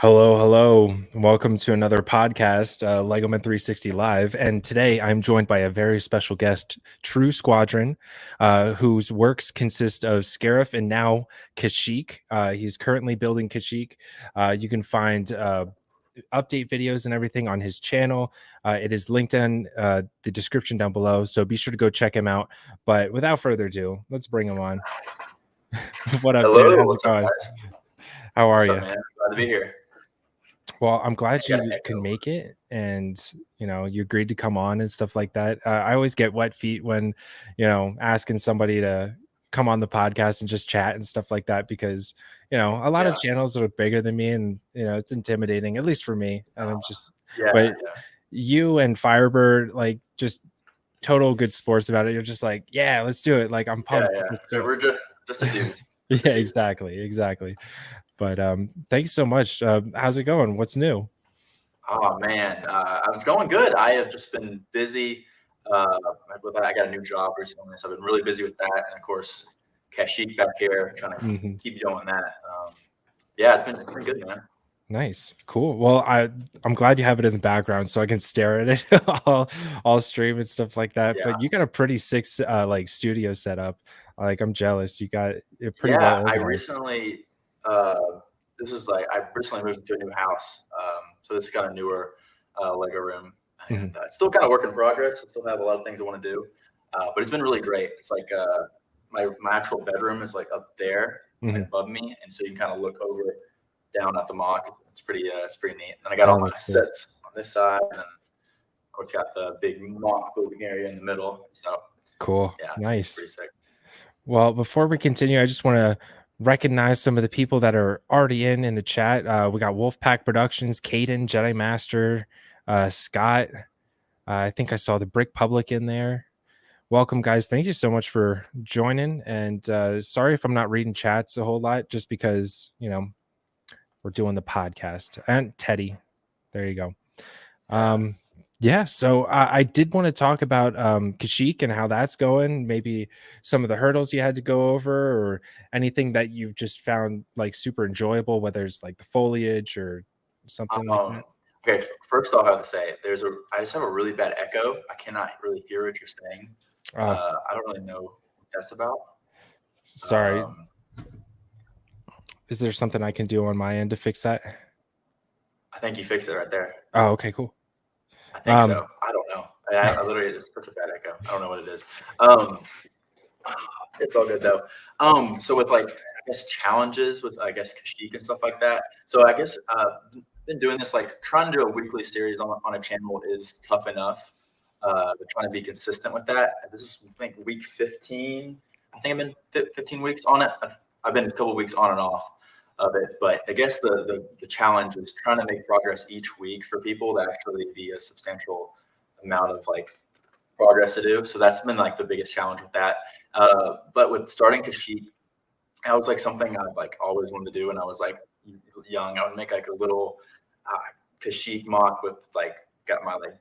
Hello. Welcome to another podcast, Legomen360 Live. And today I'm joined by a very special guest, True Squadron, whose works consist of Scarif and now Kashyyyk. He's currently building Kashyyyk. You can find update videos and everything on his channel. It is linked in the description down below, so be sure to go check him out. But without further ado, let's bring him on. What up, dude? Hello, How's it what's up, going? guys? How are What's you? up, man? Glad to be here. Well, I'm glad I got you an can echo. make it and you agreed to come on and stuff like that. I always get wet feet when, asking somebody to come on the podcast and just chat and stuff like that because, a lot of Yeah, channels are bigger than me and, it's intimidating, at least for me. And I'm just, yeah, but yeah, you and Firebird, like, just total good sports about it. You're just like, yeah, let's do it. Like, I'm yeah, pumped. yeah. Let's do We're just a it. dude. Just a Yeah, dude. exactly. But thanks so much. How's it going? What's new? Oh man, I was going good. I have just been busy. Uh, I got a new job recently, so I've been really busy with that, and of course, Kashyyyk back here, trying to Mhm. keep doing that. Yeah, it's been good, man. Nice. Cool. Well, I'm glad you have it in the background so I can stare at it all stream and stuff like that. Yeah, But you got a pretty sick like studio setup. Like I'm jealous. You got it pretty well yeah. organized. Uh, I recently moved into a new house, so this is kind of newer Lego room, Mhm. and it's still kind of work in progress. I still have a lot of things I want to do, but it's been really great. It's like my actual bedroom is like up there, like Mhm. above me, and so you can kind of look over down at the mock. It's pretty neat. And I got all Oh, my that's cool. sets on this side, and then of course got the big mock building area in the middle. So Cool. yeah, it's Nice. pretty sick. Well, before we continue, I just want to recognize some of the people that are already in the chat. We got Wolfpack Productions, Caden, Jedi Master, Scott. I think I saw the Brick Public in there. Welcome, guys. Thank you so much for joining. And sorry if I'm not reading chats a whole lot, just because, we're doing the podcast. And Teddy, there you go. Yeah. Yeah, so I did want to talk about Kashyyyk and how that's going. Maybe some of the hurdles you had to go over, or anything that you've just found like super enjoyable, whether it's like the foliage or something like that. Um, okay, first off, I have to say I just have a really bad echo. I cannot really hear what you're saying. Uh, I don't really know what that's about. Sorry. Um, Is there something I can do on my end to fix that? I think you fixed it right there. Oh, okay, cool. I think so. I don't know. I literally just such a bad echo. I don't know what it is. It's all good though. So with like I guess challenges with I guess Kashyyyk and stuff like that. So I guess been doing this like trying to do a weekly series on a channel is tough enough. But trying to be consistent with that. This is I think week 15. I think I've been 15 weeks on it. I've been a couple weeks on and off of it, but I guess the challenge is trying to make progress each week for people to actually be a substantial amount of like progress to do. So that's been like the biggest challenge with that. But with starting Kashyyyk, that was like something I like always wanted to do. And I was like young, I would make like a little Kashyyyk mock with like got my like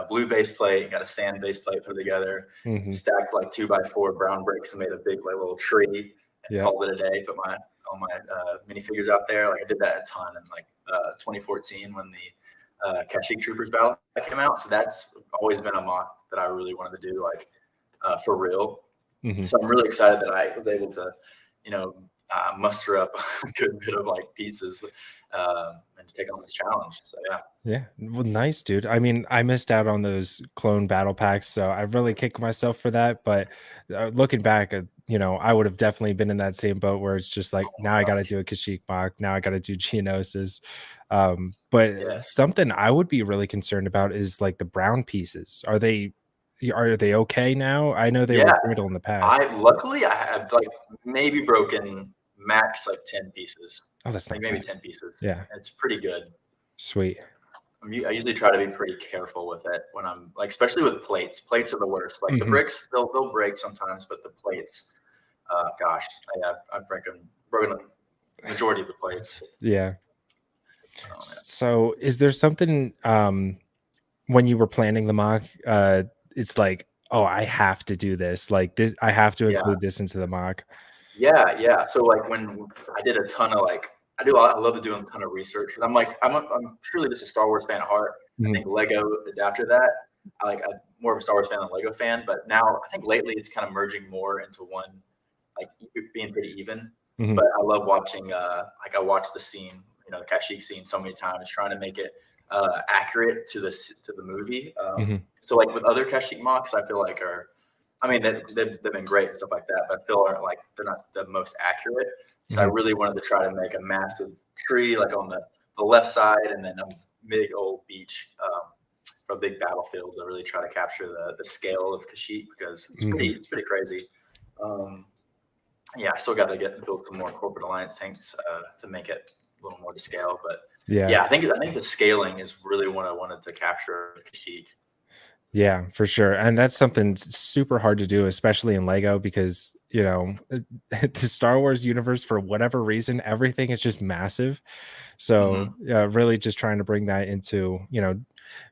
blue base plate, got a sand base plate put it together, Mhm. stacked like 2x4 brown bricks and made a big like little tree and Yeah. called it a day. Put all my minifigures out there. Like I did that a ton in like 2014 when the Kashyyyk Troopers battle came out. So that's always been a mock that I really wanted to do like for real. Mhm. So I'm really excited that I was able to, muster up a good bit of like pieces and to take on this challenge. So yeah. Yeah. Well, nice, dude. I mean, I missed out on those clone battle packs, so I really kick myself for that. But looking back, I would have definitely been in that same boat where it's just like, Oh now I my got to gosh. do a Kashyyyk mock. Now I got to do Geonosis. But Yeah. something I would be really concerned about is like the brown pieces. Are they okay now? I know they were Yeah. brittle in the past. I have like maybe broken max like 10 pieces, Oh, that's like not maybe bad. 10 pieces. Yeah. It's pretty good. Sweet. I usually try to be pretty careful with it when I'm like, especially with plates. Plates are the worst. Like the Mhm. bricks, they'll break sometimes, but the plates, gosh, I've broken the majority of the plates. Yeah. Oh, man. So is there something when you were planning the mock, it's like, oh, I have to do this. Like this, I have to Yeah. include this into the mock. Yeah. So like when I did a ton of like I love doing a ton of research because I'm truly just a Star Wars fan at heart. I Mhm. think Lego is after that. I'm more of a Star Wars fan than a Lego fan, but now I think lately it's kind of merging more into one, like being pretty even. Mhm. But I love watching, I watched the scene, the Kashyyyk scene so many times, trying to make it accurate to the movie. Mhm. So like with other Kashyyyk mocks, I feel like I mean, they've been great and stuff like that, but I feel like they're not the most accurate. So I Mhm. really wanted to try to make a massive tree, like on the left side, and then a big old beach, or a big battlefield to really try to capture the scale of Kashyyyk because Mhm. it's pretty crazy. Um, yeah, I still got to build some more corporate alliance tanks to make it a little more to scale. But Yeah. yeah, I think the scaling is really what I wanted to capture with Kashyyyk. Yeah, for sure. And that's something super hard to do, especially in Lego, because, the Star Wars universe, for whatever reason, everything is just massive. So, Hmm. yeah, really just trying to bring that into,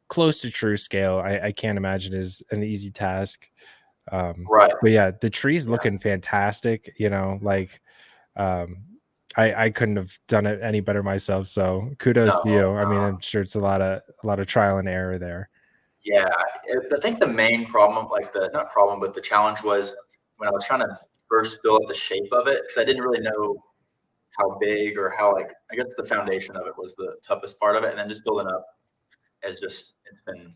close to true scale, I can't imagine is an easy task. Right. But yeah, the tree's Yeah. looking fantastic, like, um, I couldn't have done it any better myself. So kudos to you. No. I mean, I'm sure it's a lot of trial and error there. Yeah, I think the main problem, like the not problem, but the challenge was when I was trying to first build up the shape of it because I didn't really know how big or how like I guess the foundation of it was the toughest part of it, and then just building up as just it's been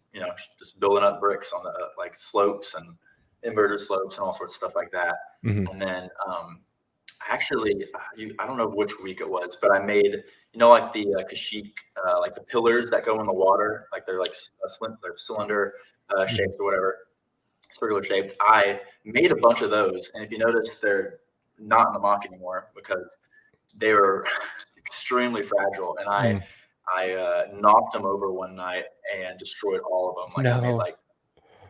just building up bricks on the like slopes and inverted slopes and all sorts of stuff like that, Mhm. and then actually, I don't know which week it was, but I made like the Kashyyyk, like the pillars that go in the water, like they're like they're cylinder Mhm. shaped or whatever, circular shaped. I made a bunch of those, and if you notice, they're not in the mock anymore because they were extremely fragile, and I Mm. I knocked them over one night and destroyed all of them. Like I made No. like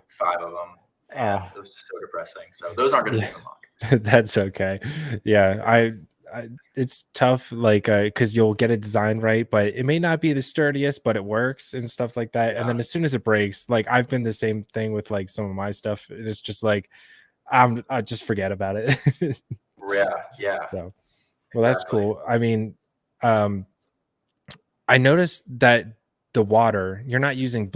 5 of them, and Oh, it was just so depressing. So those aren't going to be yeah. in the mock. That's okay. Yeah, Yeah, I it's tough, like, because you'll get a design right, but it may not be the sturdiest, but it works and stuff like that, and yeah, then as soon as it breaks, like, I've been the same thing with, like, some of my stuff, it's just like, I just forget about it. yeah, yeah. So, well, that's Exactly. cool. I mean, um, I noticed that the water, you're not using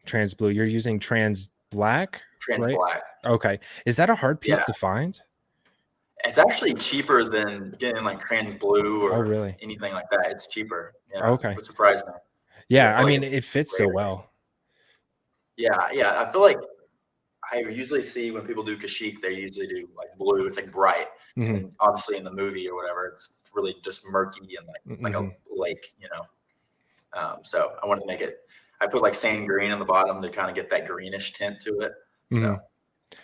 trans blue, you're using trans black, Trans right? black. Okay. Is that a hard piece Yeah. to find? It's actually cheaper than getting like trans blue Oh, or really? anything like that. It's cheaper. Yeah. Okay. Which surprised me because I Yeah, I feel like mean, it's it fits so rare. well. Yeah. Yeah. I feel like I usually see when people do Kashyyyk, they usually do like blue. It's like bright. And Mhm, then obviously in the movie or whatever, it's really just murky and like a mhm, lake. So I wanted to make it, I put like sand green on the bottom to kind of get that greenish tint to it. So mhm.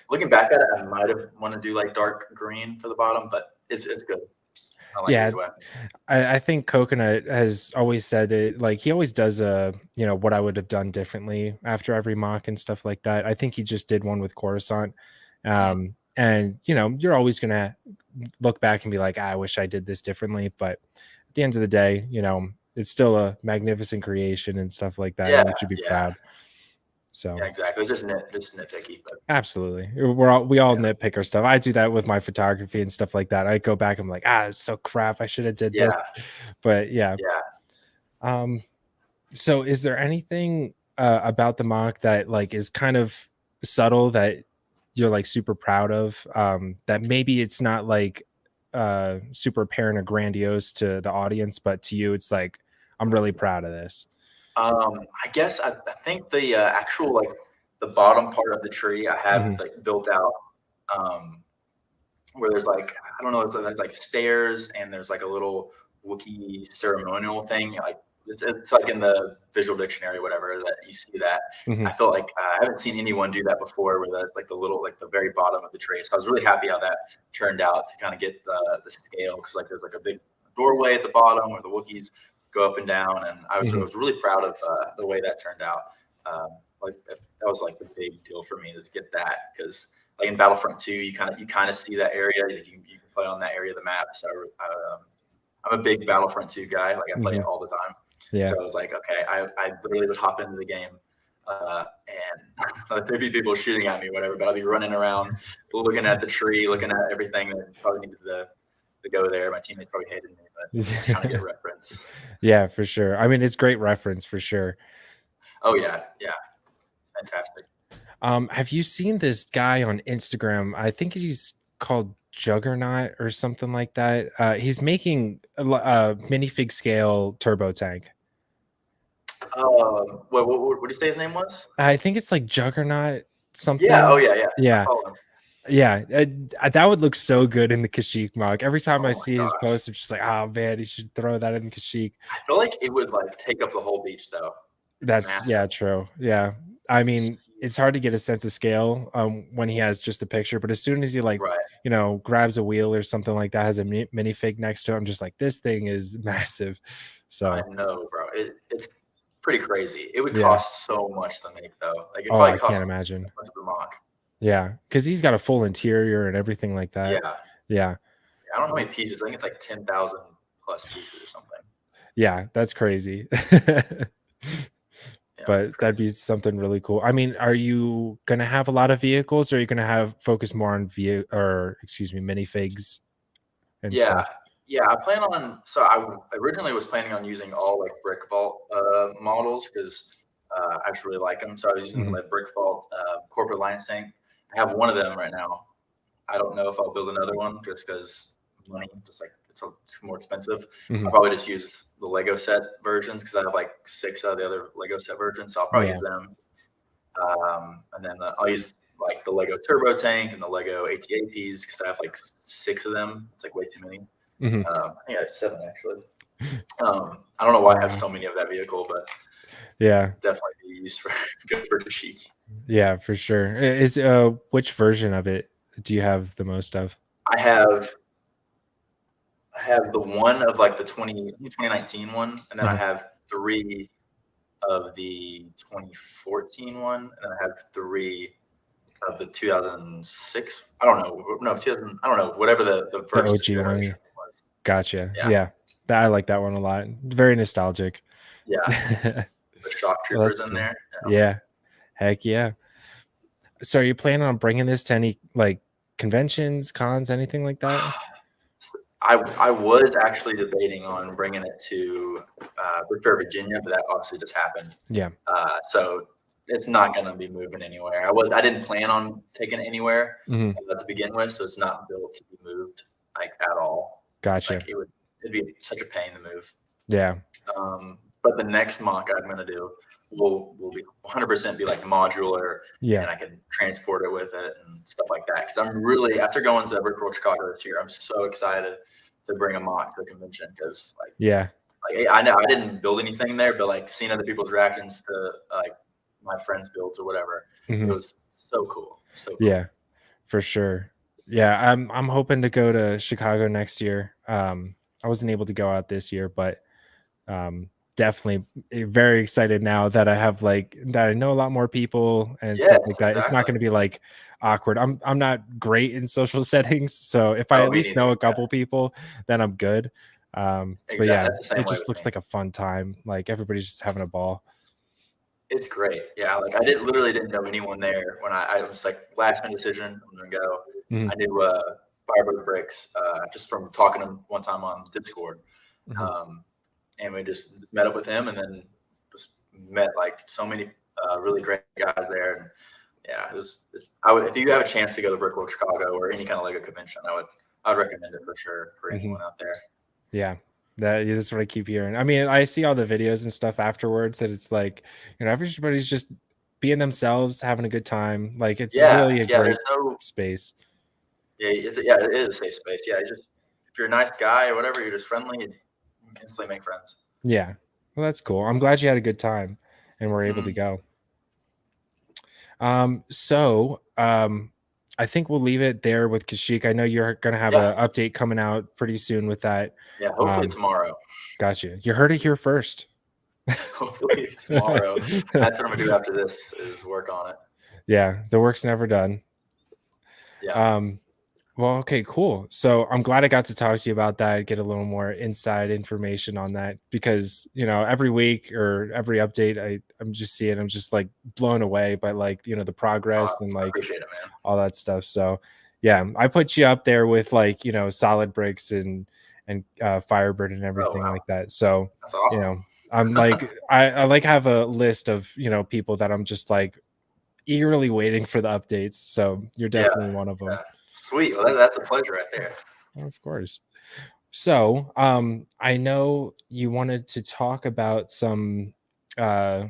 looking back at it, I might have want to do like dark green for the bottom, but it's good. I like it Yeah, either way. I think Coconut has always said it, like, he always does, what I would have done differently after every mock and stuff like that. I think he just did one with Coruscant, Mhm. and, you're always gonna look back and be like, "I wish I did this differently," but at the end of the day, it's still a magnificent creation and stuff like that, Yeah, and you should be yeah, proud. So yeah, exactly. It's just nitpicky, but absolutely. We all yeah, nitpick our stuff. I do that with my photography and stuff like that. I go back, I'm like, "Ah, it's so crap. I should have did this." yeah, But yeah. yeah. Um, so is there anything about the mock that, like, is kind of subtle that you're, like, super proud of? That maybe it's not like super apparent or grandiose to the audience, but to you it's like, I'm really proud of this. I guess I think the actual like the bottom part of the tree I have Hmm. like built out um, where there's like I don't know, there's like stairs and there's like a little Wookiee ceremonial thing. Like it's like in the visual dictionary, whatever that you see that. Hmm. I feel like I haven't seen anyone do that before, where that's like the little like the very bottom of the tray. So I was really happy how that turned out to kind of get the scale because like there's like a big doorway at the bottom where the Wookiees go up and down, and I Hmm. was really proud of the way that turned out. Like that was like the big deal for me to get that because like in Battlefront 2, you kind of see that area. You can play on that area of the map. So I'm a big Battlefront 2 guy. Like I play it Hmm. all the time. Yeah. So I was like, okay, I literally would hop into the game, and there'd be people shooting at me, whatever. But I'd be running around, looking at the tree, looking at everything that probably needed to go there. My teammates probably hated me, but I was trying to get a reference. Yeah, for sure. I mean, it's great reference for sure. Oh yeah, yeah, fantastic. Have you seen this guy on Instagram? I think he's called Juggernaut or something like that. He's making a minifig scale turbo tank. What did you say his name was? I think it's like Juggernaut Yeah. Oh something. yeah, yeah. I Yeah. follow him. Yeah, that would look so good in the Kashyyyk mug. Every time I Oh my see his gosh. post, I'm just like, oh man, he should throw that in Kashyyyk. I feel like it would like take up the whole beach though. It's That's massive. yeah, true. Yeah. I mean, it's hard to get a sense of scale when he has just a picture, but as soon as he like, Right. grabs a wheel or something like that, has a minifig next to it, I'm just like, this thing is massive. I So know, bro. It's pretty crazy. It would yeah. cost so much to make though. Like it Oh, probably I costs can't as imagine. much of the mock. Yeah, because he's got a full interior and everything like that. Yeah. Yeah. I don't know how many pieces. I think it's like 10,000 plus pieces or something. Yeah, that's crazy. Yeah, But that'd be something really cool. I mean, are you gonna have a lot of vehicles, or are you gonna have focus more on minifigs and yeah, stuff? yeah. I plan on. So I originally was planning on using all like brick vault models because I just really like them. So I was using Mhm. the brick vault corporate Lions tank. I have one of them right now. I don't know if I'll build another one just because money, just like it's more expensive. I'll Mhm. probably just use the Lego set versions because I have like 6 of the other Lego set versions. So I'll probably Yeah. use them. And then I'll use like the Lego turbo tank and the Lego AT-APs because I have like 6 of them. It's like way too many. Mhm. I think I have 7 actually. I don't know why I have Wow. so many of that vehicle, but Yeah. definitely be used for good for Tashiki. Yeah, for sure. Is which version of it do you have the most of? I have the one of like the 2019 one, and then I Uh-huh. have 3 of the 2014 one, and then I have 3 of the 2006. I don't know. No, 2000. I don't know. Whatever the The first OG generation one. was. Gotcha. Yeah. Yeah. I like that one a lot. Very nostalgic. Yeah. The shock Well, troopers that's in cool. there. Yeah. Heck yeah. So are you planning on bringing this to any like conventions, cons, anything like that? I was actually debating on bringing it to Brookfair, Virginia, but that obviously just happened. Yeah. So it's not going to be moving anywhere. I didn't plan on taking it anywhere Mhm. to begin with, so it's not built to be moved like at all. Gotcha. Like it'd be such a pain to move. Yeah. But the next mock I'm going to do will be 100% be like modular, Yeah. and I can transport it with it and stuff like that. Because I'm really, after going to Brickworld Chicago this year, I'm so excited to bring a mock to the convention because Yeah. like I know I didn't build anything there, but like seeing other people's reactions to like my friends' builds or whatever, it Mhm. was so cool. So cool. Yeah. For sure. Yeah, I'm hoping to go to Chicago next year. I wasn't able to go out this year, but definitely very excited now that I have like that I know a lot more people and stuff Yes, like that. It's not exactly. going to be like awkward. I'm not great in social settings, so if I Oh, at me least neither. know a Yeah, couple people, then I'm good. But exactly. yeah, That's the it same way just with looks me. like a fun time. Like everybody's just having a ball. It's great. Yeah, like I literally didn't know anyone there when I was like last minute decision. I'm gonna go. Mhm, I knew Firebird Bricks just from talking to him one time on Discord, mhm. um, and we just met up with him, and then just met like so many really great guys there. And yeah, I would, if you have a chance to go to Brickworld Chicago or any kind of Lego convention, I would recommend it for sure for Mhm. anyone out there. Yeah. That's what I keep hearing. I mean, I see all the videos and stuff afterwards that it's like, everybody's just being themselves, having a good time. Like it's Yeah, really a yeah. There's great no space. yeah, it is a safe space. Yeah, if you're a nice guy or whatever, you're just friendly, you instantly make friends. Yeah. Well, that's cool. I'm glad you had a good time and were able to Mhm. go. I think we'll leave it there with Kashyyyk. I know you're gonna have Yeah, an update coming out pretty soon with that. yeah. Hopefully Um, tomorrow. Gotcha. You heard it here first. Hopefully tomorrow. That's what I'm gonna do after this is work on it. Yeah, the work's never done. Yeah, Um, well, okay, cool. So I'm glad I got to talk to you about that, get a little more inside information on that because, every week or every update I'm just like blown away by like, the progress and I like appreciate it, man. all that stuff. So Yeah, I put you up there with like, solid bricks and Firebird and Oh everything wow, like that. So, that's you awesome. know, I'm like I like have a list of, people that I'm just like eagerly waiting for the updates. So you're Yeah, definitely one of them. yeah. Sweet. Well, that's a pleasure right there. Of course. So, I know you wanted to talk about some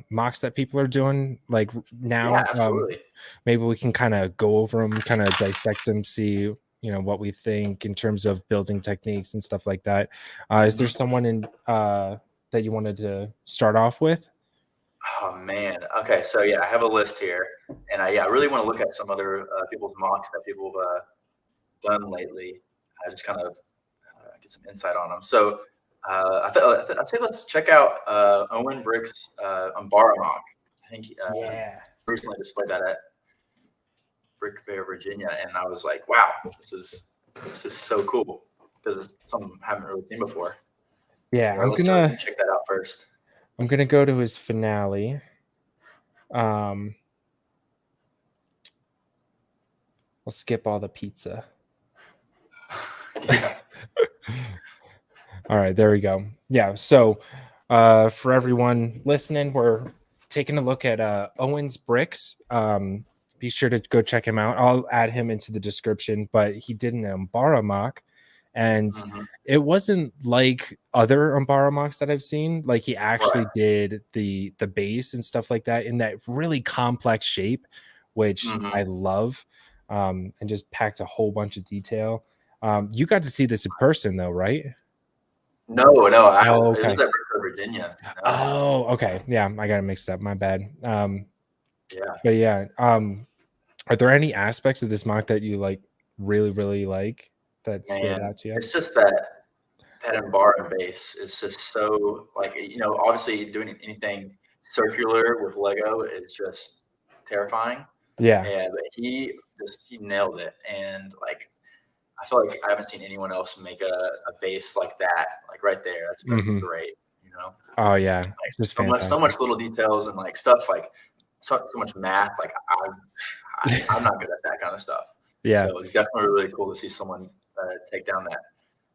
mocks that people are doing like Yeah, now. absolutely. Maybe we can kind of go over them, kind of dissect them, see what we think in terms of building techniques and stuff like that. Is there Mhm. someone in that you wanted to start off with? Oh man. Okay, so yeah, I have a list here, and I really want to look at some other people's mocks that people have done lately. I just kind of get some insight on them. So I'd say let's check out Owen Brick's Umbara mock. I think Yeah. recently displayed that at Brick Bear, Virginia, and I was like, wow, this is so cool because it's something I haven't really seen before. Yeah, So let me check that out first. I'm gonna go to his finale. Um, I'll skip all the pizza. Yeah. All right, there we go. Yeah, so for everyone listening, we're taking a look at Owen's bricks. Be sure to go check him out. I'll add him into the description, but he did an Umbara mock, and Hmm. it wasn't like other Umbara mocks that I've seen. Like he Right. actually did the base and stuff like that in that really complex shape, which Hmm. I love, and just packed a whole bunch of detail. You got to see this in person though, right? No, Oh, it was okay. at Brick, Virginia. No. Oh, okay. Yeah, I got it mixed up. My bad. Yeah. But yeah, are there any aspects of this mock that you like really, really like that stood Man, out to you? it's just that Umbara base is just so like obviously doing anything circular with Lego is just terrifying. Yeah. And but he nailed it. And like I feel like I haven't seen anyone else make a base like that, like right there. That's Hmm. great. You know, Oh yeah, like just so fantastic. much little details and like stuff like so much math. Like I'm not good at that kind of stuff. Yeah. So it's definitely really cool to see someone take down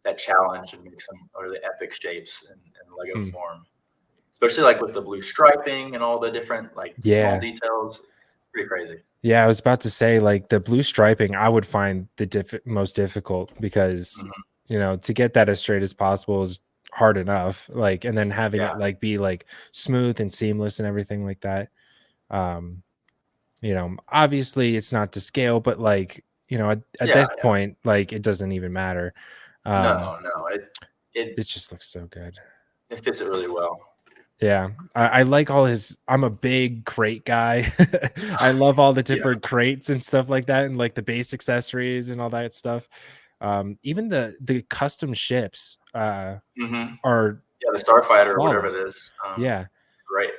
that challenge and make some really epic shapes in Lego Mm. form. Especially like with the blue striping and all the different like small Yeah. details. It's pretty crazy. Yeah, I was about to say like the blue striping I would find the most difficult because Mhm. to get that as straight as possible is hard enough. Like and then having Yeah. it like be like smooth and seamless and everything like that. Um obviously it's not to scale, but like, at Yeah. this point, like it doesn't even matter. Um, No. It it just looks so good. it fits it really well. Yeah. I like all his I'm a big crate guy. I love all the Yeah. different crates and stuff like that and like the base accessories and all that stuff. Even the custom ships Hmm. are Yeah. The Starfighter or whatever flawless. it is. Yeah. Great.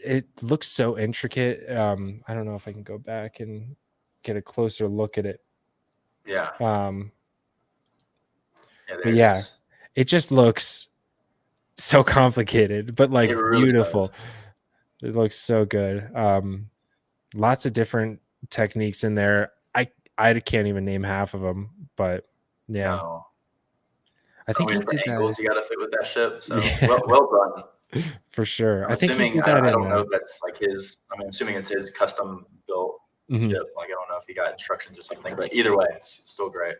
It looks so intricate. I don't know if I can go back and get a closer look at it. Yeah. Um, Yeah. but There it yeah, is. it just looks so complicated, but It like really does. beautiful. It looks so good. Lots of different techniques in there. I can't even name half of them, but yeah, No. I So think many he did different that. angles you got to fit with that ship. So Yeah, well done. for sure. I'm I think he assuming did that I in don't know if that's like his. I mean, I'm assuming it's his custom built mhm. ship. Like I don't know if he got instructions or something, but either way, it's still great.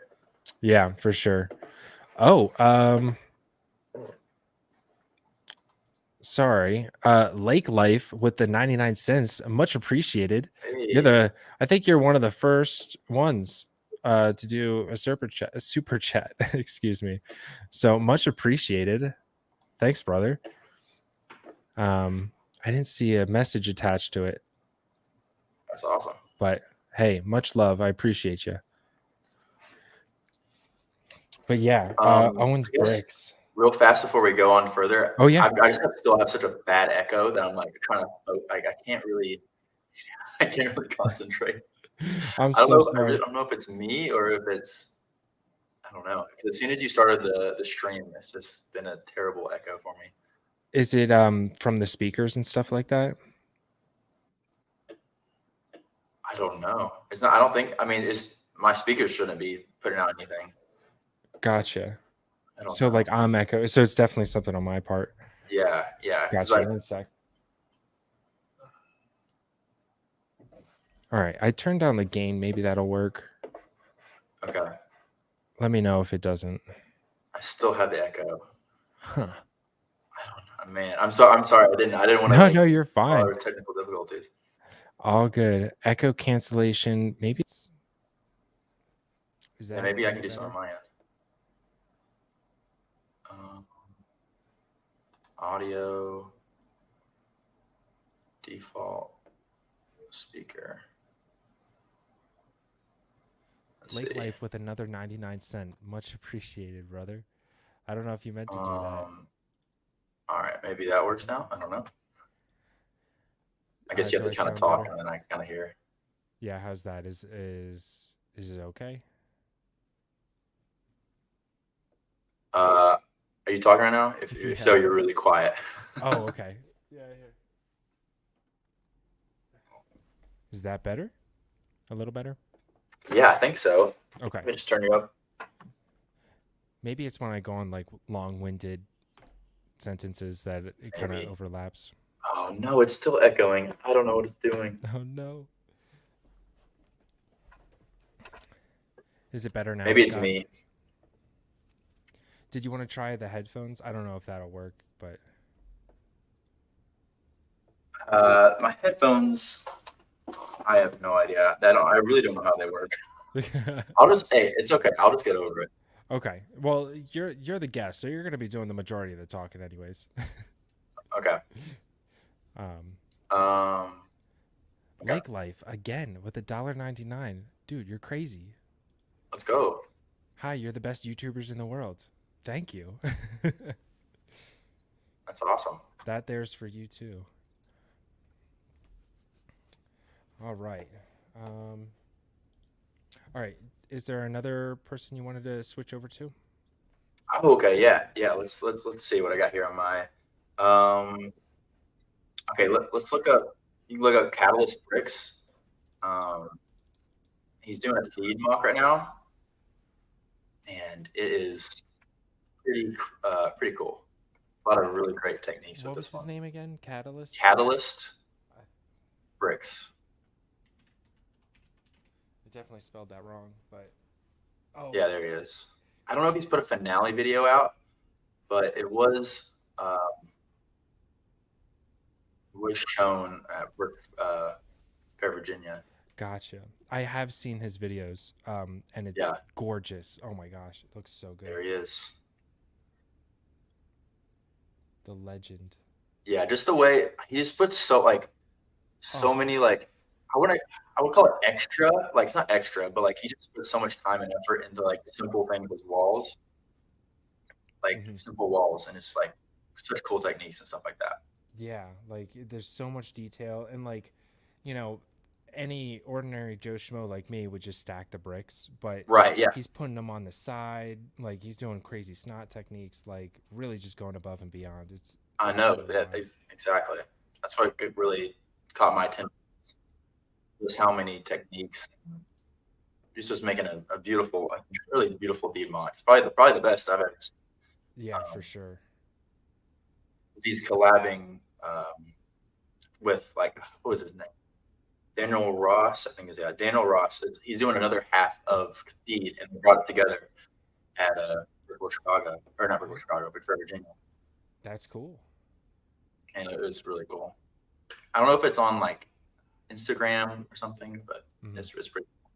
Yeah, for sure. Oh, sorry. Lake Life with the 99 cents. Much appreciated. Hey, I think you're one of the first ones to do a super chat, excuse me. So much appreciated. Thanks, brother. I didn't see a message attached to it, that's awesome. but hey, much love. I appreciate you. But yeah, Owens I guess bricks. real fast before we go on further, Oh yeah. I just still have such a bad echo that I'm like trying to like I can't really I can't really concentrate. I'm so I sorry. don't know if it's me or if it's I don't know. Because as soon as you started the stream, it's just been a terrible echo for me. Is it from the speakers and stuff like that? I don't know. It's not. I don't think. I mean, my speakers shouldn't be putting out anything. Gotcha. I don't So know. like I'm echo. So it's definitely something on my part. Yeah. 'Cause, Gotcha. like, 1 sec. All right. I turned down the gain. Maybe that'll work. okay. Let me know if it doesn't. I still have the echo. Huh. I don't know, man. I'm sorry. I didn't want to No, you're fine. cause technical difficulties. All good. Echo cancellation. Maybe it's. Is that Maybe I can any do something better? on my end. Audio default speaker. Lake Life with another 99 cents. Much appreciated, brother. I don't know if you meant to do that. All right, maybe that works now. I don't know. I guess you Do have I to kind of sound talk, better? and then I kind of hear. Yeah, how's that? Is it okay? Are you talking right now? If so, Yeah. you're really quiet. Oh, okay. Yeah. Is that better? A little better? Yeah, I think so. Okay. Let me just turn you up. Maybe it's when I go on like long-winded sentences that it kind of Maybe. overlaps. Oh no, it's still echoing. I don't know what it's doing. Oh no. Is it better now? Maybe it's Scott? me. Did you want to try the headphones? I don't know if that'll work, but My headphones. I have no idea. I really don't know how they work. Hey, it's okay. I'll just get over it. Okay. Well, you're the guest, so you're gonna be doing the majority of the talking, anyways. Okay. Okay. Lake Life again with $1.99. Dude, you're crazy. Let's go. Hi, you're the best YouTubers in the world. Thank you. That's awesome. That there's for you too. All right. All right. Is there another person you wanted to switch over to? Oh, okay. Yeah. Let's see what I got here on my. Okay. Let's look up. You can look up Catalyst Bricks. He's doing a feed mock right now, and it is pretty cool. A lot of really great techniques What with was this his one. name again? Catalyst? Catalyst Bricks. I definitely spelled that wrong, but oh Yeah, there he is. I don't know if he's put a finale video out, but it was shown at Fair, Virginia. gotcha. I have seen his videos, and it's gorgeous. Oh my gosh, it looks so good. There he is. The legend. Yeah, just the way he just puts so many I would call it extra. Like it's not extra, but like he just puts so much time and effort into like simple things with walls, simple walls, and it's like such cool techniques and stuff like that. Yeah, like there's so much detail, and like, you know, any ordinary Joe Schmo like me would just stack the bricks, but Right, yeah. he's putting them on the side, like he's doing crazy snot techniques, like really just going above and beyond. It's I know. Yeah, exactly. That's what really caught my attention. Was how many techniques. This was making a beautiful, really beautiful bead mock. It's probably the best I've ever seen. Yeah, for sure. He's collabing with what was his name? Daniel Ross, I think Daniel Ross. He's doing another half of Feed, and we brought it together at Chicago, or not Chicago, but Virginia. That's cool. And it was really cool. I don't know if it's on like Instagram or something, but it's pretty cool.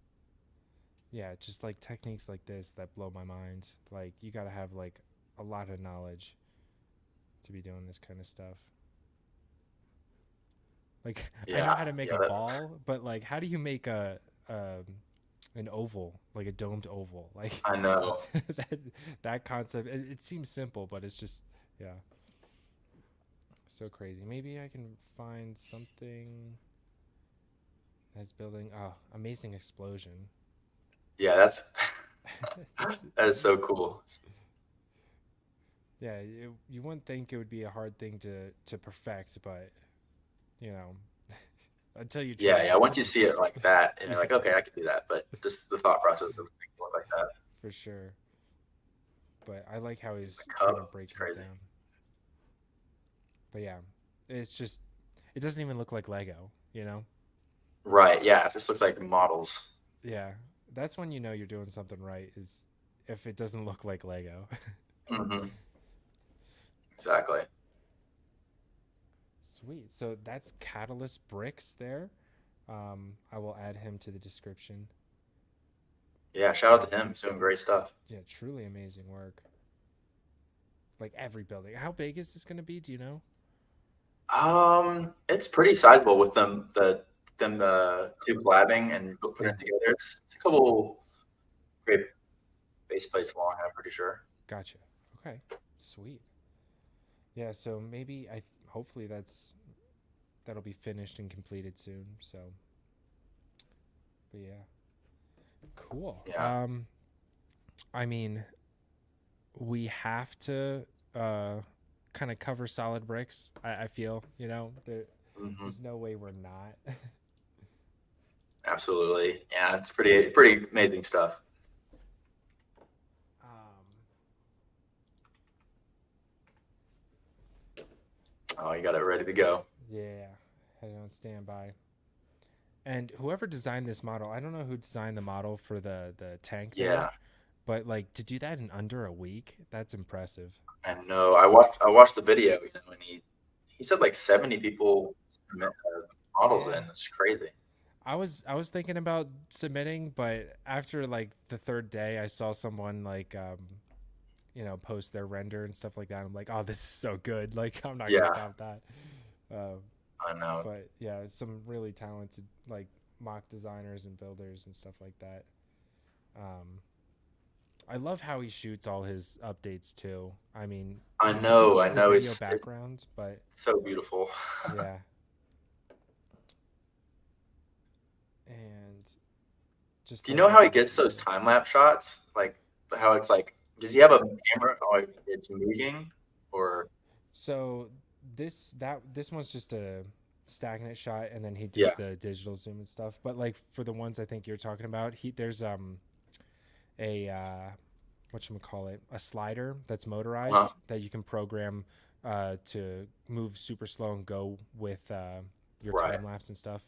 Yeah, just like techniques like this that blow my mind. Like you got to have like a lot of knowledge to be doing this kind of stuff. Like I know how to make a ball, but like how do you make an oval, like a domed oval? Like I know that concept. It seems simple, but it's just so crazy. Maybe I can find something that's building. Oh, amazing explosion. Yeah, that is so cool. Yeah, you wouldn't think it would be a hard thing to perfect, but you know, until you try Yeah, it. yeah. Once you see it like that, and you're like, okay, I can do that. But just the thought process of making it look like that. For sure. But I like how The he's kind cup, of it's breaking it crazy. down. But yeah, it's just it doesn't even look like Lego, you know? Right. Yeah. It just looks like models. Yeah. That's when you know you're doing something right is if it doesn't look like Lego. Hmm. Exactly. Sweet. So that's Catalyst Bricks there. I will add him to the description. Yeah. Shout out to him. He's doing great stuff. Yeah, truly amazing work. Like every building. How big is this going to be? Do you know? It's pretty sizable with them two collabing and putting Yeah, it together. It's a couple great base plates long. I'm pretty sure. gotcha. Okay, sweet. Yeah, so maybe hopefully that'll be finished and completed soon. So, but yeah, cool. Yeah. I mean, we have to uh kind of cover solid bricks. I feel Hmm. there's no way we're not. Absolutely. Yeah. It's pretty amazing stuff. um, Oh, you got it ready to go. yeah, heading on standby. And whoever designed this model, I don't know who designed the model for the tank there, Yeah. but like to do that in under a week, that's impressive. And no, I watched the video, and he said like 70 people submit models Yeah. in. That's crazy. I was thinking about submitting, but after like the third day, I saw someone like post their render and stuff like that. I'm like, oh, this is so good. Like I'm not gonna Yeah, top that. Um, I know. but yeah, some really talented like mock designers and builders and stuff like that. Um, I love how he shoots all his updates too. I mean, I I think know. he I has a know. video It's background, but so beautiful. yeah, and just Do you like know how he everything gets he those did. time lapse shots? Like how it's like, does he have a camera? Oh, it's moving, or So this one's just a stagnant shot, and then he does yeah, the digital zoom and stuff. But like for the ones I think you're talking about, there's a call it a slider that's uh-huh. motorized that you can program to move super slow and go with your Right, time lapse and stuff.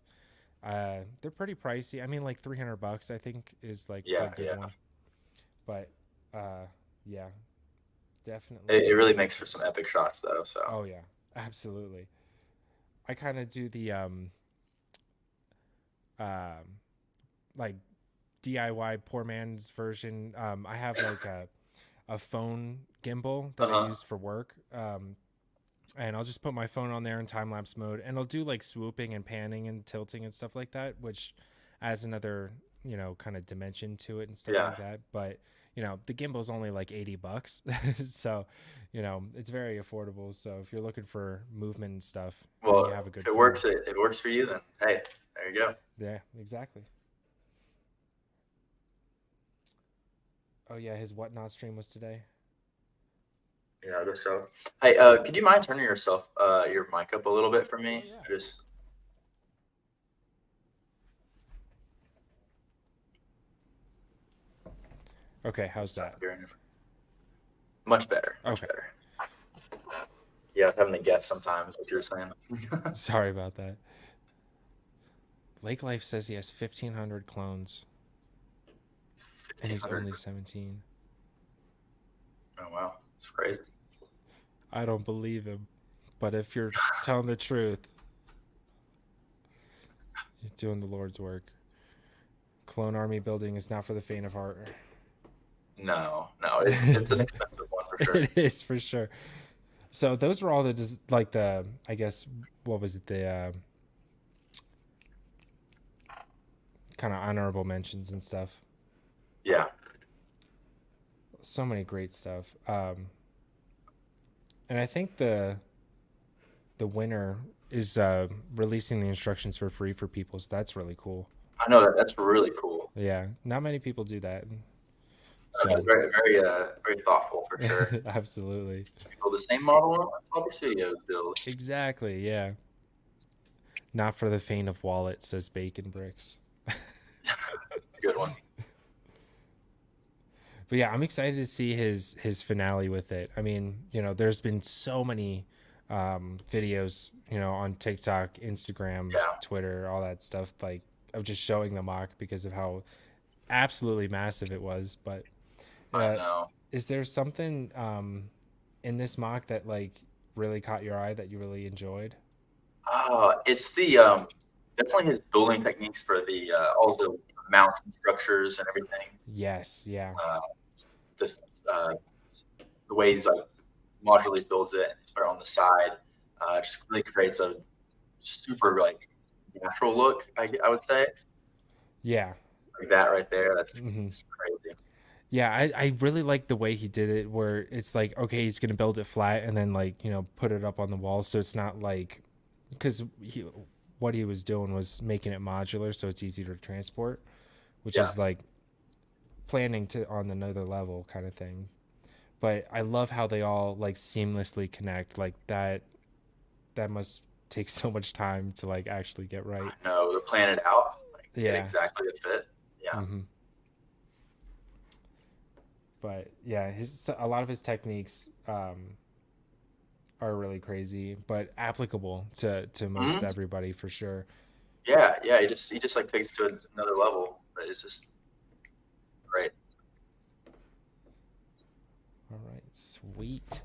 They're pretty pricey. I mean, like $300 I think is like for a yeah, good yeah. one. But uh, yeah, It definitely. really makes for some epic shots, though. So Oh yeah, absolutely. I kind of do the um like DIY poor man's version. I have like a phone gimbal that I uh-huh. use for work. And I'll just put my phone on there in time lapse mode, and I'll do like swooping and panning and tilting and stuff like that, which adds another kind of dimension to it and stuff Yeah. like that. But the gimbal's only like $80, so it's very affordable. So if you're looking for movement and stuff, and you Well, have a if good it phone, works, it works for you. Then hey, there you go. yeah, exactly. Oh yeah, his whatnot stream was today. Yeah, I guess so. Hey, could you mind turning your mic up a little bit for Oh me? yeah. I just Okay, how's stop that? hearing it. Much better, much Okay. better. Yeah, having to guess sometimes what you're saying. Sorry about that. Lake Life says he has 1,500 clones and he's 1,500. only 17. Oh wow, it's crazy. I don't believe him. But if you're telling the truth, you're doing the Lord's work. Clone army building is not for the faint of heart. No, no, it's an expensive one for sure. It is for sure. So those were all like the I guess what was it the kind of honorable mentions and stuff. Yeah. So many great stuff. And I think the winner is releasing the instructions for free for people, so that's really cool. I know that's really cool. Yeah, not many people do that. So Very, very thoughtful for sure. absolutely. Build the same model on Solver Studios build. Exactly, yeah. Not for the faint of wallet, says Bacon Bricks. It's a good one. But yeah, I'm excited to see his finale with it. I mean, there's been so many videos, on TikTok, Instagram, Yeah, Twitter, all that stuff, like of just showing the mock because of how absolutely massive it was. But I uh, know. is there something in this mock that like really caught your eye that you really enjoyed? It's the definitely his building techniques for the all the mountain structures and everything. Yes, yeah. Uh, just the way he's like modularly builds it and it's put it on the side, just really creates a super like natural look. I would say Yeah. like that right there. Hmm. That's crazy. Yeah, I really like the way he did it where it's like, okay, he's gonna build it flat and then like, put it up on the wall so it's not like because what he was doing was making it modular so it's easier to transport, which Yeah, is like planning to on another level kind of thing. But I love how they all like seamlessly connect. Like that must take so much time to like actually get I right. know to plan it out, like get Yeah. exactly the fit. Yeah. Hmm. But yeah, his a lot of his techniques are really crazy, but applicable to most Mhm. everybody for sure. Yeah, yeah. He just like takes it to another level. But it's just great. All right, sweet.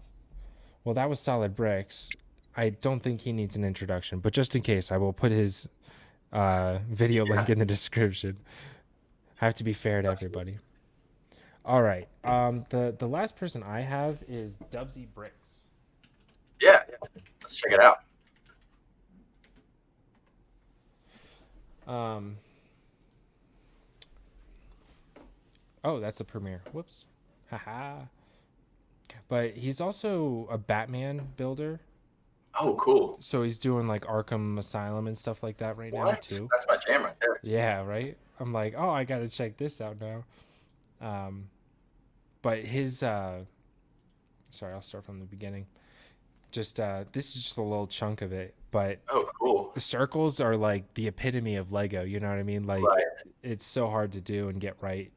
Well, that was Solid Bricks. I don't think he needs an introduction, but just in case, I will put his video Yeah, link in the description. I have to be fair to absolutely. everybody. All right. The last person I have is Dubsy Bricks. Yeah, yeah. Let's check it out. Um. Oh, that's a premiere. Whoops. Haha. But he's also a Batman builder, Oh, cool. so he's doing like Arkham Asylum and stuff like that right now What? too. That's my jam right there. Yeah, right. I'm like, oh, I gotta check this out now. Um, but his sorry, I'll start from the beginning. Just this is just a little chunk of it, but Oh, cool. the circles are like the epitome of Lego. You know what I mean? Like Right. it's so hard to do and get right.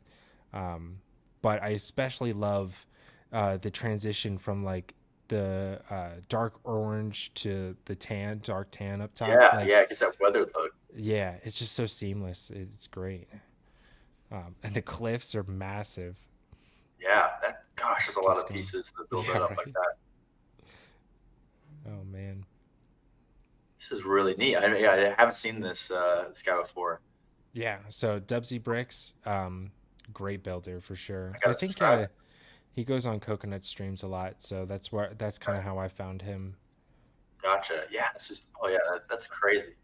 Um, but I especially love the transition from like the dark orange to the dark tan up top. Yeah, Like, yeah. It gets that weather look. yeah, it's just so seamless. It's great. And the cliffs are massive. Yeah. Gosh, there's a lot Keeps of going. pieces to build Yeah, it up like right. that. Oh man. This is really neat. Yeah, I haven't seen this guy before. Yeah. So Dubsy Bricks, great builder for sure. I I gotta think subscribe. he goes on Coconut streams a lot, so that's kind Right. of how I found him. Gotcha. Yeah, this is. Oh yeah, that's crazy.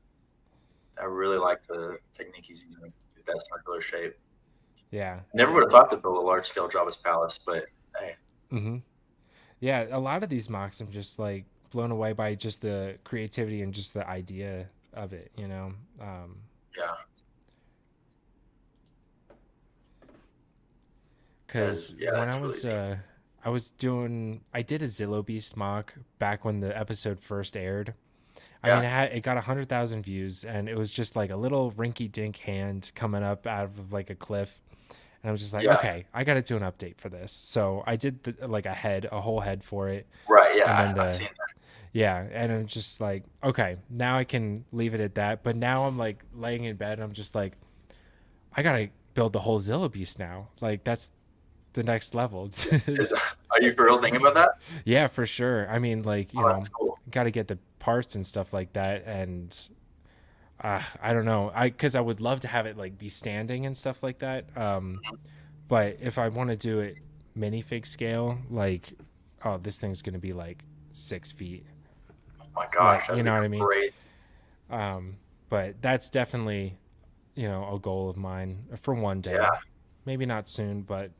I really like the technique he's using with that circular shape. Yeah. Never would have thought to build a large scale Jabba's palace, but hey, Hmm. Yeah. A lot of these mocks, I'm just like blown away by just the creativity and just the idea of it. Um, yeah, because when that's really neat. I did a Zillow Beast mock back when the episode first aired. I mean, Yeah, it got 100,000 views, and it was just like a little rinky-dink hand coming up out of like a cliff, and I was just like, yeah, okay, I got to do an update for this. So I did like a whole head for it, right. Yeah, and then I've seen that. yeah, and I'm just like, okay, now I can leave it at that. But now I'm like laying in bed, and I'm just like, I gotta build the whole Zilla Beast now. Like that's the next level. Is, are you for real thinking about that? Yeah, for sure. I mean, like, Oh, that's cool. got to get the parts and stuff like that. And I don't know. Because I would love to have it like be standing and stuff like that. But if I want to do it minifig scale, like, oh, this thing's going to be like 6 feet. Oh my Like, gosh, you that'd be know what I mean? great. Um, but that's definitely, a goal of mine for one Yeah, day. Maybe not soon, but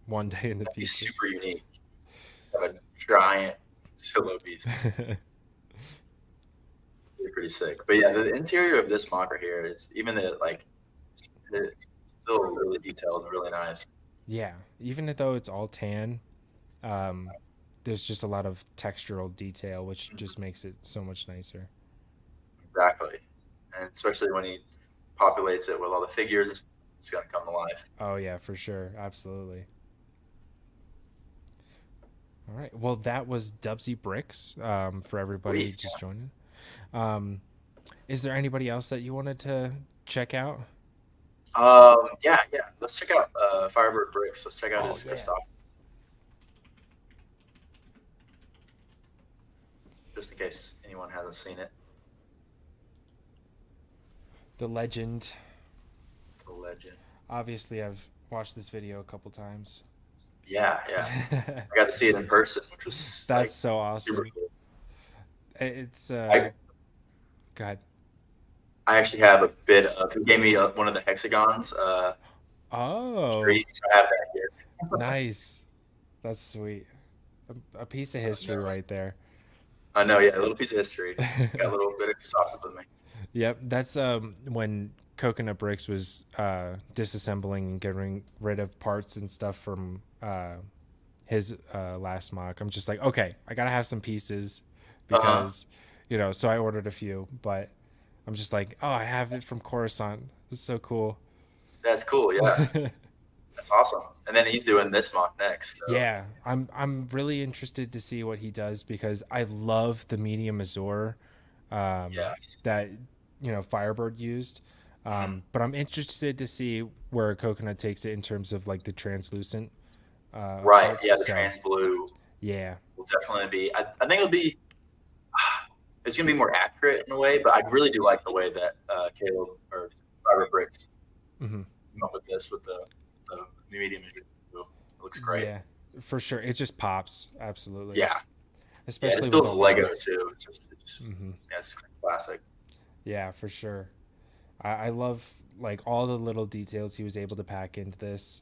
one day in the that'd be future. super unique. Have a giant Silo beast. Be pretty sick. But yeah, the interior of this mocker here is even the like it's still really detailed and really nice. Yeah, even though it's all tan, um, there's just a lot of textural detail, which just Mhm. makes it so much nicer. Exactly. and especially when he populates it with all the figures, it's gonna come to life. Oh yeah, for sure, absolutely. All right. Well, that was Dubsy Bricks. For everybody Sweet. just joining. Um, is there anybody else that you wanted to check out? Yeah. Let's check out Firebird Bricks. Let's check out Oh his yeah. stuff, just in case anyone hasn't seen it. The legend. The legend. Obviously, I've watched this video a couple times. Yeah. I got to see it in person, which was That's like so super awesome. cool. It's I go ahead. I actually have a bit of. He gave me one of the hexagons Oh, streets. I have that here. nice. That's sweet. A piece of history right there. I know, yeah, a little piece of history. Got a little bit of sauces with me. Yep, that's when Coconut Bricks was disassembling and getting rid of parts and stuff from his last mock. I'm just like, okay, I gotta have some pieces Uh huh. because so I ordered a few, but I'm just like, oh, I have it from Coruscant. It's so cool. That's cool. Yeah, that's awesome. And then he's doing this mock next. So Yeah, I'm really interested to see what he does because I love the medium Azure yeah. that Firebird used. Mhm. But I'm interested to see where Coconut takes it in terms of like the translucent Right. parts. Yeah, the So trans blue yeah, will definitely be. I think it'll be. It's gonna be more accurate in a way, but I really do like the way that Caleb or Robert Briggs hmm came up with this with the medium. It looks great. yeah, for sure. It just pops absolutely, Yeah. Yeah, it especially just with feels all the Lego bits. too. hmm Yeah, it's just kind of classic. Yeah, for sure. I love like all the little details he was able to pack into this.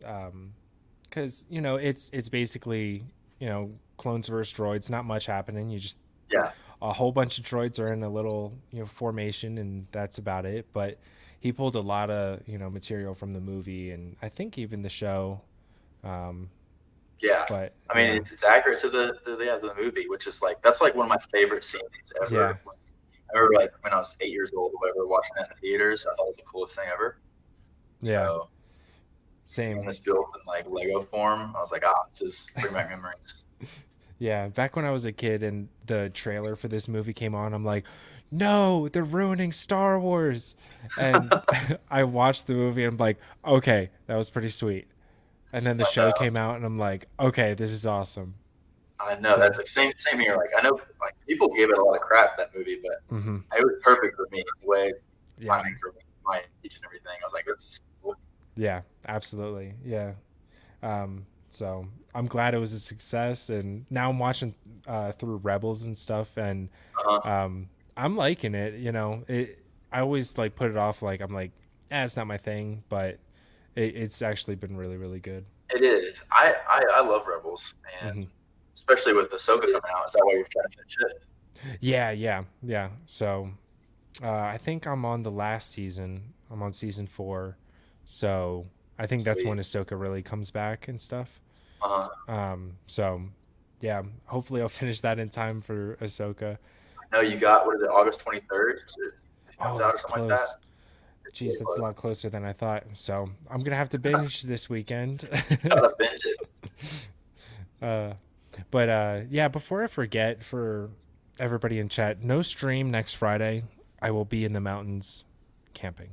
Because it's basically clones versus droids. Not much happening. You just Yeah. a whole bunch of droids are in a little formation, and that's about it. But he pulled a lot of material from the movie, and I think even the show. Um, Yeah. but I mean, yeah, it's accurate to the movie, which is like that's like one of my favorite scenes yeah, ever. I remember like when I was 8 years old or whatever, watching that in the theaters. I thought it was the coolest thing ever. yeah, So seeing same. this built in like Lego form, I was like, ah, this is bring back memories. Yeah, back when I was a kid and the trailer for this movie came on, I'm like, no, they're ruining Star Wars. And I watched the movie and I'm like, okay, that was pretty sweet. And then the I show know, came out and I'm like, okay, this is awesome. I know. So, That's like same here. Like I know, like people gave it a lot of crap that movie, but hmm it was perfect for me. The way yeah, timing for my age and everything, I was like, this is cool. yeah, absolutely. Yeah. So I'm glad it was a success. And now I'm watching through Rebels and stuff. And Uh-huh. I'm liking it. I always like put it off. Like, I'm like, it's not my thing, but it's actually been really, really good. It is. I love Rebels, and hmm especially with Ahsoka coming out. Is that why you're trying to finish it? Yeah. So I think I'm on the last season. I'm on season 4. So I think that's when Sweet. Ahsoka really comes back and stuff. Uh, So yeah, hopefully I'll finish that in time for Ahsoka. I know you got what is it, August 23rd? It comes Oh, out or that's something like that. close. It's Jeez, really that's a lot close. closer than I thought. So I'm gonna have to binge this weekend. Gotta binge it. uh, but yeah, before I forget, for everybody in chat, no stream next Friday. I will be in the mountains camping.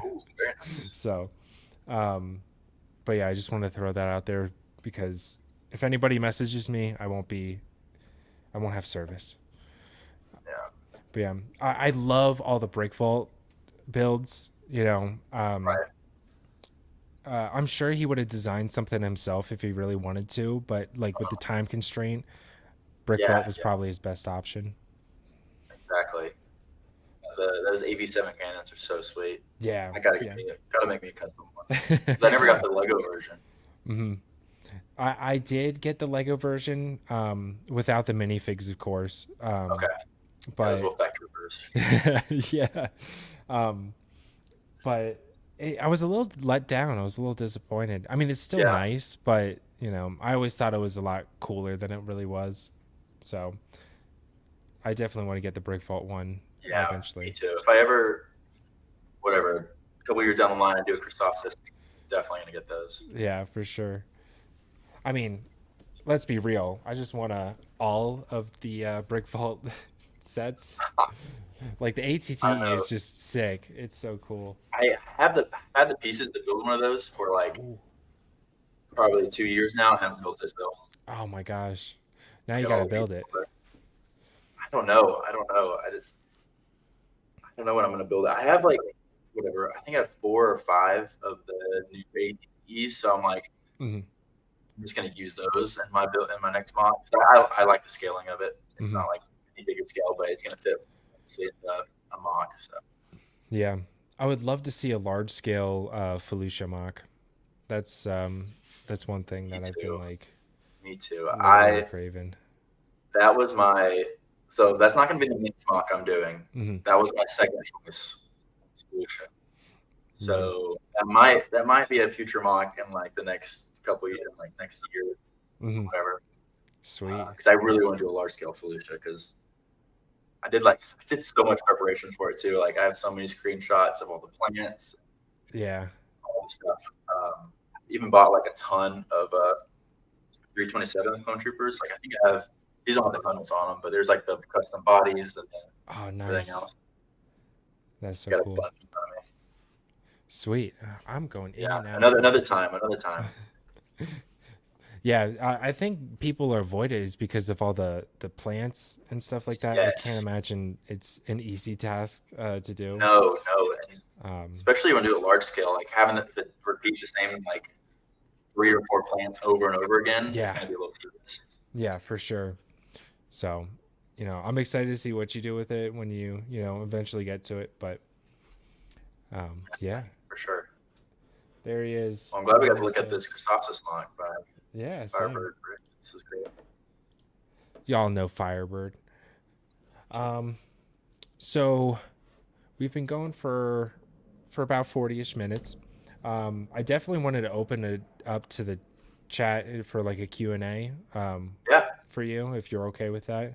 Ooh, very nice. So, um, but yeah, I just want to throw that out there because if anybody messages me, I won't have service. Yeah. But yeah, I love all the Break Vault builds. Right. I'm sure he would have designed something himself if he really wanted to, but like with the time constraint, Brick Vault Yeah. was Yeah. probably his best option. Exactly. Those AV7 cannons are so sweet. Yeah, I gotta yeah. gotta make me a custom one because I never got the Lego version. hmm I did get the Lego version without the minifigs, of course. Okay. Yeah, those But will factor first. yeah, um, but I was a little let down. I was a little disappointed. I mean, it's still Yeah. nice, but I always thought it was a lot cooler than it really was. So I definitely want to get the Brick Vault one Yeah. Me eventually. too. If I ever whatever, a couple years down the line, I do a Christophsis. Definitely gonna get those. Yeah, for sure. I mean, let's be real. I just want all of the Brick Vault sets. Like the I ATTE is know. just sick. It's so cool. I had the pieces to build one of those for like Ooh. probably 2 years now. I haven't built it still. Oh my gosh. Now I you got gotta all the build pieces, it. but I don't know. I don't know. I don't know what I'm gonna build. I have like whatever. I think I have 4 or 5 of the new ATEs. So I'm like, Hmm. I'm just gonna use those in my build in my next mod. I like the scaling of it. It's Hmm. not like any bigger scale, but it's gonna fit. It's a mock. So Yeah. I would love to see a large scale Felicia mock. That's one thing me that I've been too. like Me too. really craving. That was my. So that's not gonna be the next mock I'm doing. Hmm. That was my second choice solution. Hmm. So that might be a future mock in like the next couple of years, like next year, Hmm. whatever. Sweet. Because I really want to do a large scale Felicia because I did so much preparation for it too. Like I have so many screenshots of all the plants, Yeah. all the stuff. Even bought like a ton of 327 clone troopers. Like I think I have these don't have the bundles on them, but there's like the custom bodies and Oh, everything nice. else. That's so Got a cool. bunch in front of me. Sweet. I'm going in Yeah, and out of another time, another time. Yeah, I think people avoid it is because of all the plants and stuff like that. I can't Yes. imagine it's an easy task to do. No, no, and Um, especially when you do it large scale, like having to repeat the same like 3 or 4 plants over and over again is yeah, going to be a little tedious. yeah, for sure. So, I'm excited to see what you do with it when you eventually get to it. But yeah, For sure. there he is. Well, I'm glad we got to Another look at set. this Christophsis mock by Yeah, same. Firebird. This is great. Y'all know Firebird. Um, so we've been going for about 40ish minutes. I definitely wanted to open it up to the chat for like a Q&A Yeah, for you if you're okay with that.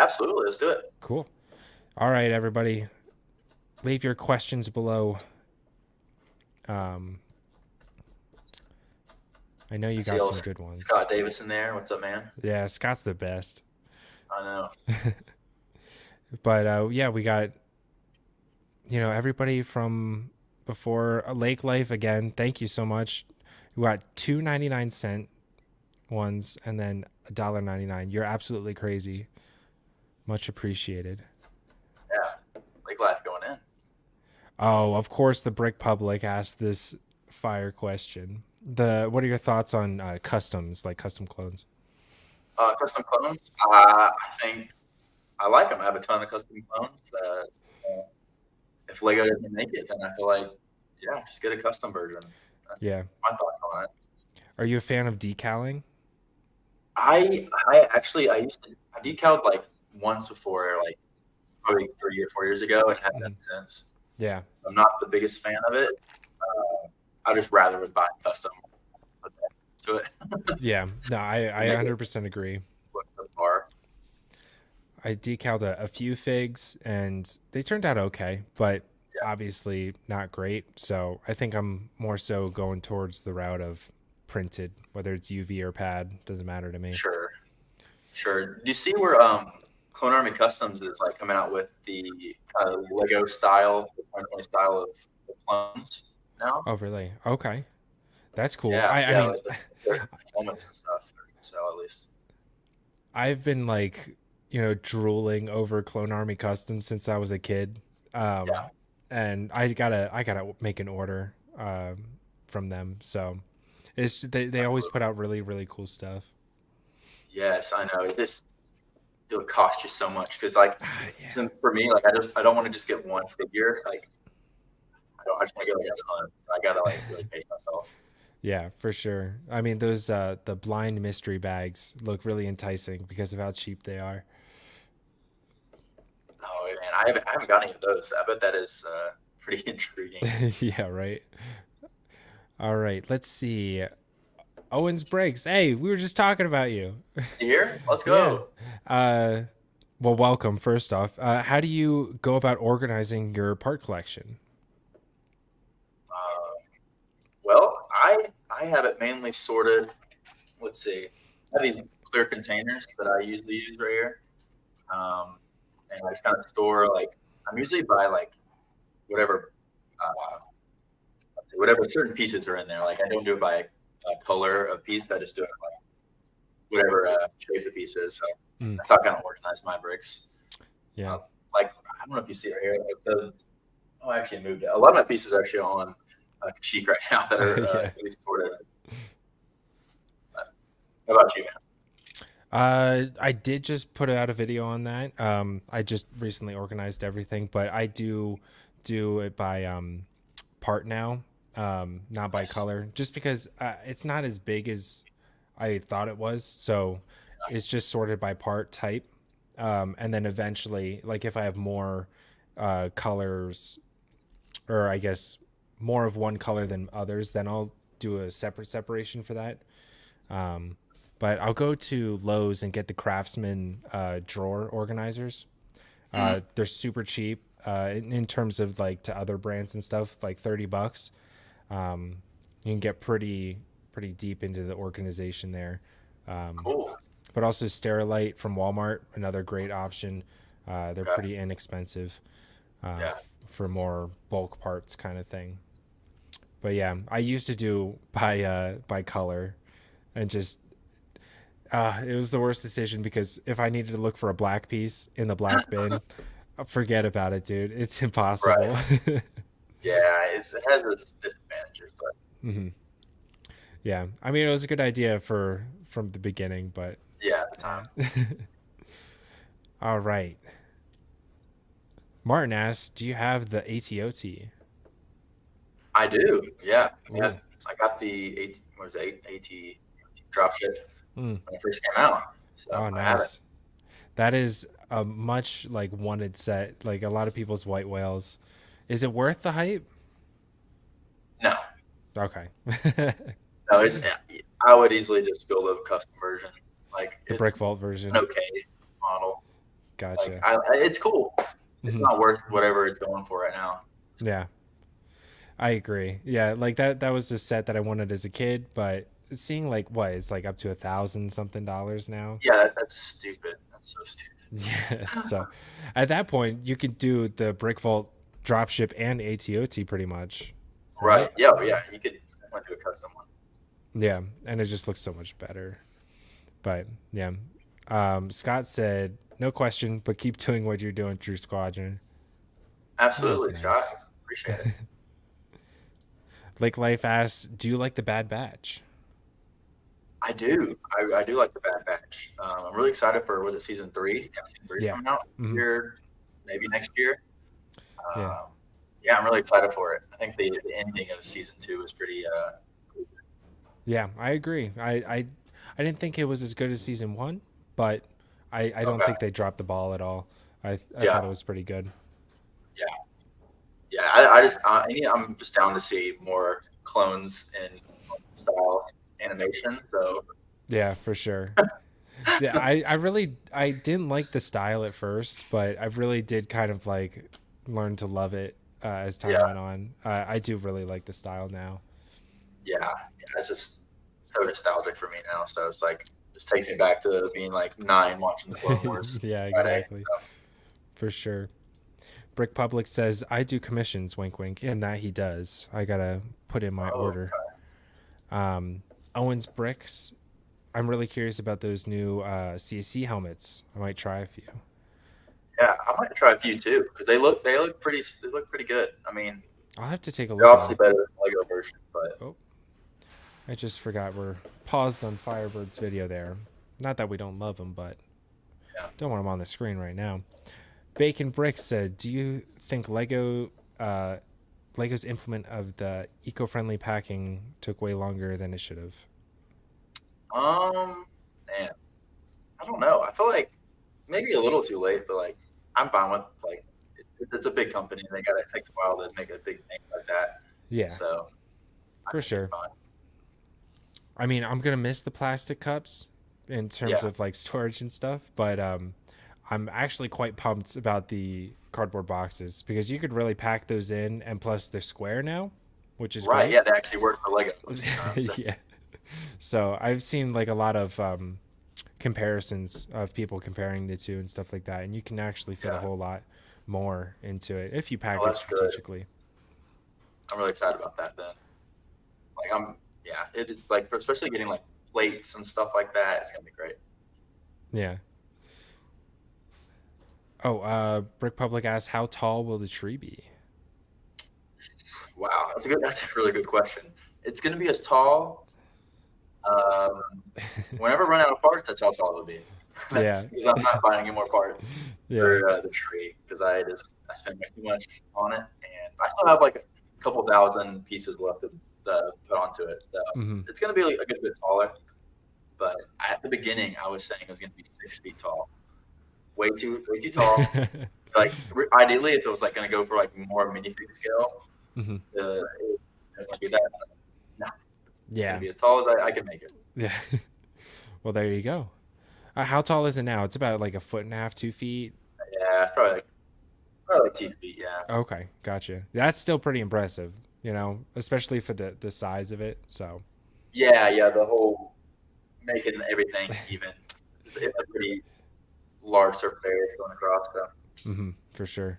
absolutely. Let's do it. Cool. All right, everybody. Leave your questions below. Um, I know you I see got old some good ones. Scott Davis in there. What's up, man? Yeah, Scott's the best. I know. But yeah, we got everybody from before Lake Life again. Thank you so much. We got 2.99 ones and then $1.99. You're absolutely crazy. Much appreciated. Yeah, Lake Life going in. Oh, of course, the Brick Public asked this fire question. What are your thoughts on customs, like custom clones? Custom clones. I think I like them. I have a ton of custom clones. If Lego doesn't make it, then I feel like, yeah, just get a custom version. That's Yeah. my thoughts on it. Are you a fan of decaling? I actually I decaled like once before, like probably 3 or 4 years ago, and haven't done Mhm. it since. Yeah. So I'm not the biggest fan of it. I just rather was buying custom to it. Yeah. No, I Make it 100% agree. look so far. I decaled a few figs and they turned out okay, but Yeah, obviously not great. So I think I'm more so going towards the route of printed, whether it's UV or pad, doesn't matter to me. sure, sure. Do you see where Clone Army Customs is like coming out with the Lego style, the 2020 style of the clones now? Oh, really? Okay. That's cool. Yeah, I yeah, mean, like the helmets and stuff. So at least, I've been like, drooling over Clone Army Customs since I was a kid. yeah, And I gotta make an order from them. So they always put absolutely. out really, really cool stuff. Yes, I know. It would cost you so much because like Yeah. for me, like I don't want to just get one figure. Like I just want to get like a ton. So I gotta like really pace myself. Yeah, for sure. I mean, those the blind mystery bags look really enticing because of how cheap they are. Oh man, I haven't got any of those. I bet that is pretty intriguing. Yeah, right. All right, let's see. Owens Breaks. Hey, we were just talking about you. You here? Let's Yeah. go. Uh, well, welcome. First off, how do you go about organizing your part collection? Well, I have it mainly sorted. Let's see. I have these clear containers that I usually use right here, um, and I just kind of store like I'm usually by like whatever whatever certain pieces are in there. Like I don't do it by color of piece. I just do it by whatever shape the piece is. So Mm, that's how I kind of organize my bricks. yeah. Like I don't know if you see it here. Like I actually moved it. A lot of my pieces are actually on Sheik right now that are Yeah. at least sorted. How about you, man? I did just put out a video on that. I just recently organized everything, but I do it by part now, not by Nice. color, just because it's not as big as I thought it was. So it's just sorted by part type. And then eventually, like if I have more colors, or I guess more of one color than others, then I'll do a separate separation for that. Um, but I'll go to Lowe's and get the Craftsman drawer organizers. Mm, They're super cheap in terms of like to other brands and stuff, like $30. Um, you can get pretty deep into the organization there. Um, cool. but also Sterilite from Walmart, another great option. They're Okay. pretty inexpensive Yeah. for more bulk parts kind of thing. But yeah, I used to do by color, and just it was the worst decision because if I needed to look for a black piece in the black bin, forget about it, dude. It's Right. impossible. Yeah. It has its disadvantages, but Hmm. Yeah, I mean it was a good idea for from the beginning, but yeah, at the time. yeah. All right. Martin asks, "Do you have the ATOT?" I do. Yeah. Ooh. I got the what was it, AT dropship Mm. when it first came out. So Oh, I have it. nice. That is a much like wanted set. Like a lot of people's white whales. Is it worth the hype? No, Okay. no, I would easily just build a custom version. Like The it's brick vault version. an okay model. Like Gotcha. it's cool. It's Hmm. not worth whatever it's going for right now. Yeah, I agree. Yeah, like that was a set that I wanted as a kid, but seeing like what it's like up to 1,000 something dollars now. Yeah, that's stupid. That's so stupid. Yeah, so at that point you could do the brick vault dropship and ATOT pretty much, Right. right? Yeah, yeah. You could definitely do a custom one. Yeah, and it just looks so much better. But yeah, Scott said no question, but keep doing what you're doing, True Squadron. That was Absolutely, Scott. nice. Appreciate it. Lake Life asks, "Do you like the Bad Batch?" I do. I do like the Bad Batch. I'm really excited for was it season three? Yeah, season three's Yeah. coming out Hmm. here, maybe next year. Yeah. Um, yeah, I'm really excited for it. I think the ending of season two is pretty. Yeah, I agree. I didn't think it was as good as season one, but I don't Okay. think they dropped the ball at all. I Yeah, thought it was pretty good. yeah, yeah. I'm just down to see more clones in style animation. So Yeah, for sure. Yeah, I didn't like the style at first, but I really did kind of like learn to love it as time yeah, went on. I do really like the style now. yeah. It's just so nostalgic for me now. So it's like just takes me back to being like 9 watching the Clone Wars Yeah, Friday. exactly. So For sure. Brick Public says, "I do commissions, wink wink," and that he does. I gotta put in my oh order. Um, Owens Bricks, I'm really curious about those new CSC helmets. I might try a few. yeah, I might try a few too because they look pretty good. I mean, I'll have to take a they're look at obviously them. better than the Lego version, but Oh, I just forgot we're paused on Firebird's video there. Not that we don't love him, but yeah. don't want him on the screen right now. Bacon Bricks said, "Do you think Lego's implement of the eco-friendly packing took way longer than it should have?" Man, I don't know. I feel like maybe a little too late, but like I'm fine with like it's a big company. They got it takes a while to make a big thing like that, Yeah, so I for think it's sure. fine. I mean, I'm gonna miss the plastic cups in terms Yeah, of like storage and stuff, but I'm actually quite pumped about the cardboard boxes because you could really pack those in, and plus they're square now, which is Right. great. Yeah, they actually work for Lego most of the time. So Yeah. So I've seen like a lot of comparisons of people comparing the two and stuff like that, and you can actually fit a yeah. whole lot more into it if you Oh, package that's good. strategically. I'm really excited about that then. Like yeah, it is like especially getting like plates and stuff like that. It's gonna be great. Yeah. Oh, Brick Public asks, how tall will the tree be? Wow, that's a really good question. It's gonna be as tall. Um, whenever I run out of parts, that's how tall it'll be. That's Yeah. because I'm not buying any more parts Yeah. for the tree because I spent way too much on it, and I still have like a couple thousand pieces left to put onto it. So Hmm. it's gonna be like a good bit taller. But at the beginning, I was saying it was gonna be 6 feet tall. Way too tall. Like ideally, if it was like gonna go for like more minifig scale, Hmm. it's gonna be that. No, it's gonna Yeah. be as tall as I can make it. Yeah. Well, there you go. How tall is it now? It's about like a foot and a half, 2 feet. Yeah, it's probably like 2 feet. Yeah. Okay, gotcha. That's still pretty impressive, especially for the size of it. So, Yeah, yeah. The whole making everything even. It's a pretty large surface area it's going across. So for sure.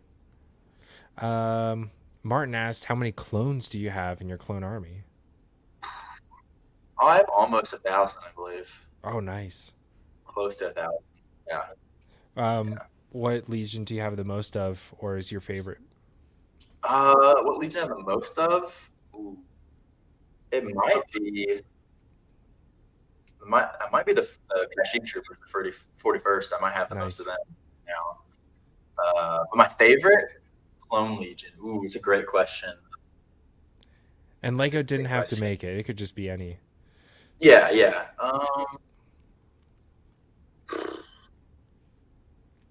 Um, Martin asked, how many clones do you have in your clone army? I'm almost 1,000, I believe. Oh, nice. Close to 1,000. Yeah. Um, what legion do you have the most of, or is your favorite? What legion I have the most of? Ooh, it might be. It might be the Kashyyyk troopers, the 41st. I might have the most of Nice. them now. But my favorite, Clone Legion. Ooh, it's a great question. And It's a Lego didn't great have to question. make it. It could just be any. Yeah, yeah.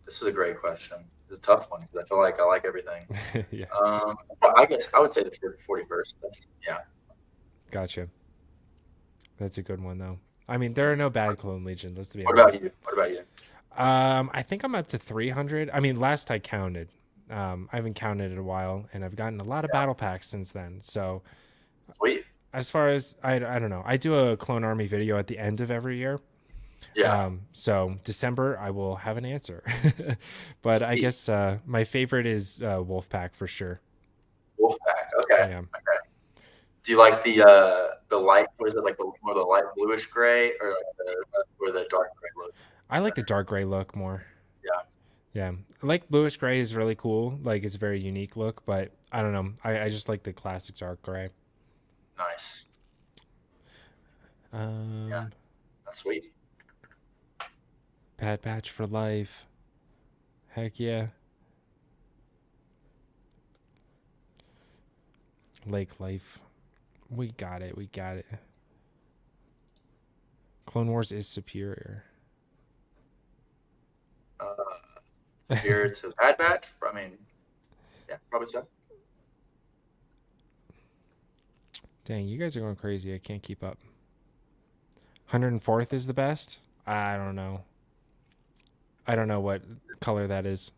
This is a great question. It's a tough one because I feel like I like everything. Yeah, Well, I guess I would say the 41st. Yeah. gotcha. That's a good one though. I mean, there are no bad clone legion. Let's be What about honest. you? What about you? I think I'm up to 300. I mean, last I counted. I haven't counted in a while, and I've gotten a lot of Yeah. battle packs since then. So, Sweet. as far as I don't know, I do a clone army video at the end of every year. Yeah. So December I will have an answer. But I Sweet. guess my favorite is Wolfpack for sure. Wolfpack. Okay. Yeah, Okay. Do you like the light? What is it like? The more the light bluish gray or like the dark gray look? I like the dark gray look more. Yeah. Yeah, I like bluish gray is really cool. Like it's a very unique look, but I don't know. I just like the classic dark gray. Nice. Yeah. Um, That's sweet. Bad Batch for life. Heck yeah. Lake life. We got it. We got it. Clone Wars is superior. Superior to Bad Batch. I mean, yeah, probably so. Dang, you guys are going crazy. I can't keep up. 104th is the best? I don't know. I don't know what color that is.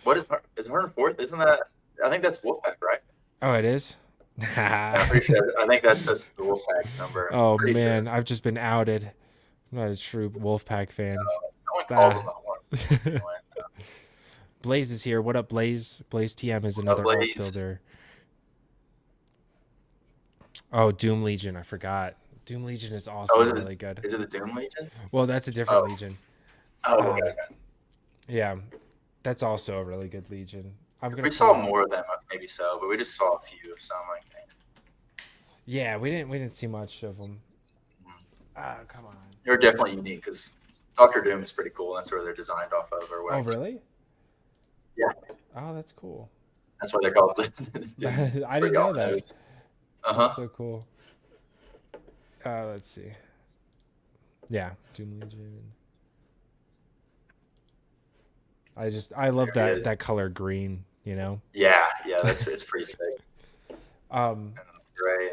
What is 104th? Isn't that? I think that's Wolfpack, right? Oh, it is? Yeah, I'm pretty sure. I think that's just the Wolfpack number. I'm Oh, pretty sure. man. I've just been outed. I'm not a true Wolfpack fan. No one calls them Ah. that one. Anyway, Blaze is here. What up, Blaze? Blaze TM is another alt Blaze. builder. Oh, Doom Legion. I forgot. Doom Legion is also really good. Is it the Doom Legion? Well, that's a different Legion. Oh, okay. Yeah, that's also a really good Legion. If we saw more of them, maybe so, but we just saw a few, so I'm like, yeah, we didn't see much of them. Come on. They're definitely unique because Doctor Doom is pretty cool. That's where they're designed off of, or whatever. Oh, really? Yeah. Oh, that's cool. That's why they call it. I didn't know that. That's so cool. Let's see. Yeah, Doom Legion. I love that color green, Yeah, yeah, it's pretty sick. Gray.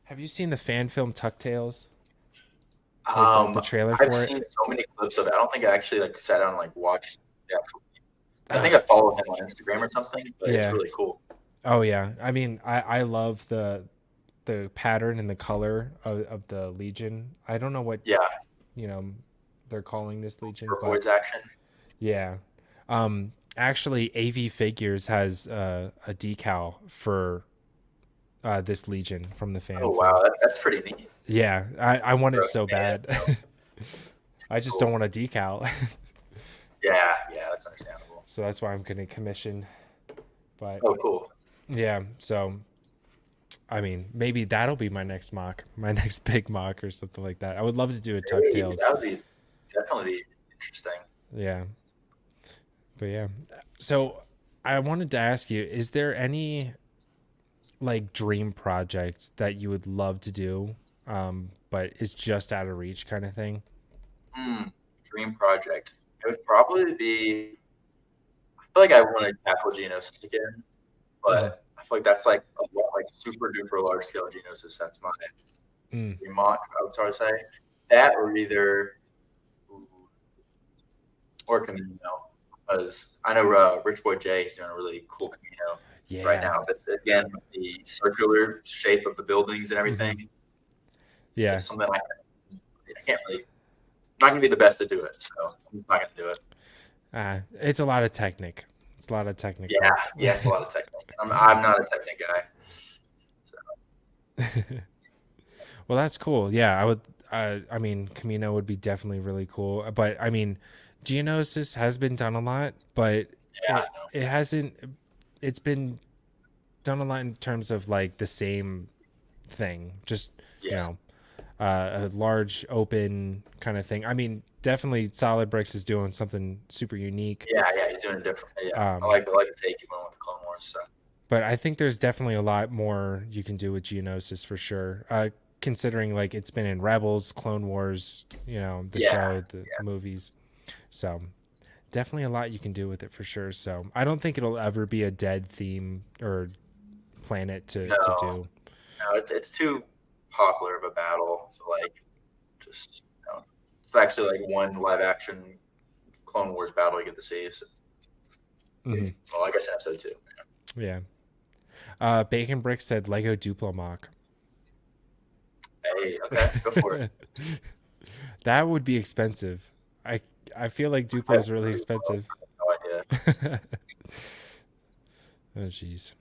Have you seen the fan film Tuck Tales? Like the trailer for I've it. seen so many clips of it. I don't think I actually like sat down and like watched Yeah, I think I followed him on Instagram or something, but it's Yeah. really cool. Oh yeah. I mean, I love the pattern and the color of the Legion. I don't know what, Yeah, you know, they're calling this Legion, but turquoise action. yeah. Actually, AV Figures has a decal for this Legion from the Oh fan wow, film. that's pretty neat. Yeah, I want it For a so fan, bad. so I just don't cool. want a decal. Yeah, yeah, that's understandable. So that's why I'm going to commission. But Oh, cool. yeah, so I mean, maybe that'll be my next mock, my next big mock or something like that. I would love to do a Hey, Tucktails. that would be definitely be interesting. Yeah. But yeah. So I wanted to ask you, is there any like dream project that you would love to do, but is just out of reach kind of thing? Hmm, dream project. It would probably be. I feel like I want to tackle Geonosis again, Mm, but I feel like that's like a lot, like super duper large scale Geonosis. That's my mm, dream mock. I would sort of say that, or either or Camino, because I know Rich Boy J is doing a really cool Camino right yeah. now. But again, the circular shape of the buildings and Hmm. everything, it's Yeah. just something I can't really. I'm not gonna be the best to do it, so I'm not gonna do it. It's a lot of technique. It's a lot of technique Yeah, parts. yeah, it's a lot of technique. I'm not a technique guy. So Well, that's cool. Yeah, I would. I mean, Camino would be definitely really cool. But I mean, Geonosis has been done a lot, but yeah, I know. it hasn't. It's been done a lot in terms of like the same thing. Just you Yeah, know, a large open kind of thing. I mean, definitely Solid Bricks is doing something super unique. yeah, he's doing it different. Yeah, Um, I like to take you went with the Clone Wars. So but I think there's definitely a lot more you can do with Geonosis for sure. Considering like it's been in Rebels, Clone Wars, the yeah, show, the movies. So definitely a lot you can do with it for sure. So I don't think it'll ever be a dead theme or planet to no, do. no, it's too popular of a battle to like just. It's actually like one live action Clone Wars battle you get to see. So, Hmm. well, I guess episode two. Yeah. Bacon Brick said Lego Duplo mock. Hey, okay, go for it. That would be expensive. I I feel like Duplo is really expensive. No idea. Oh jeez.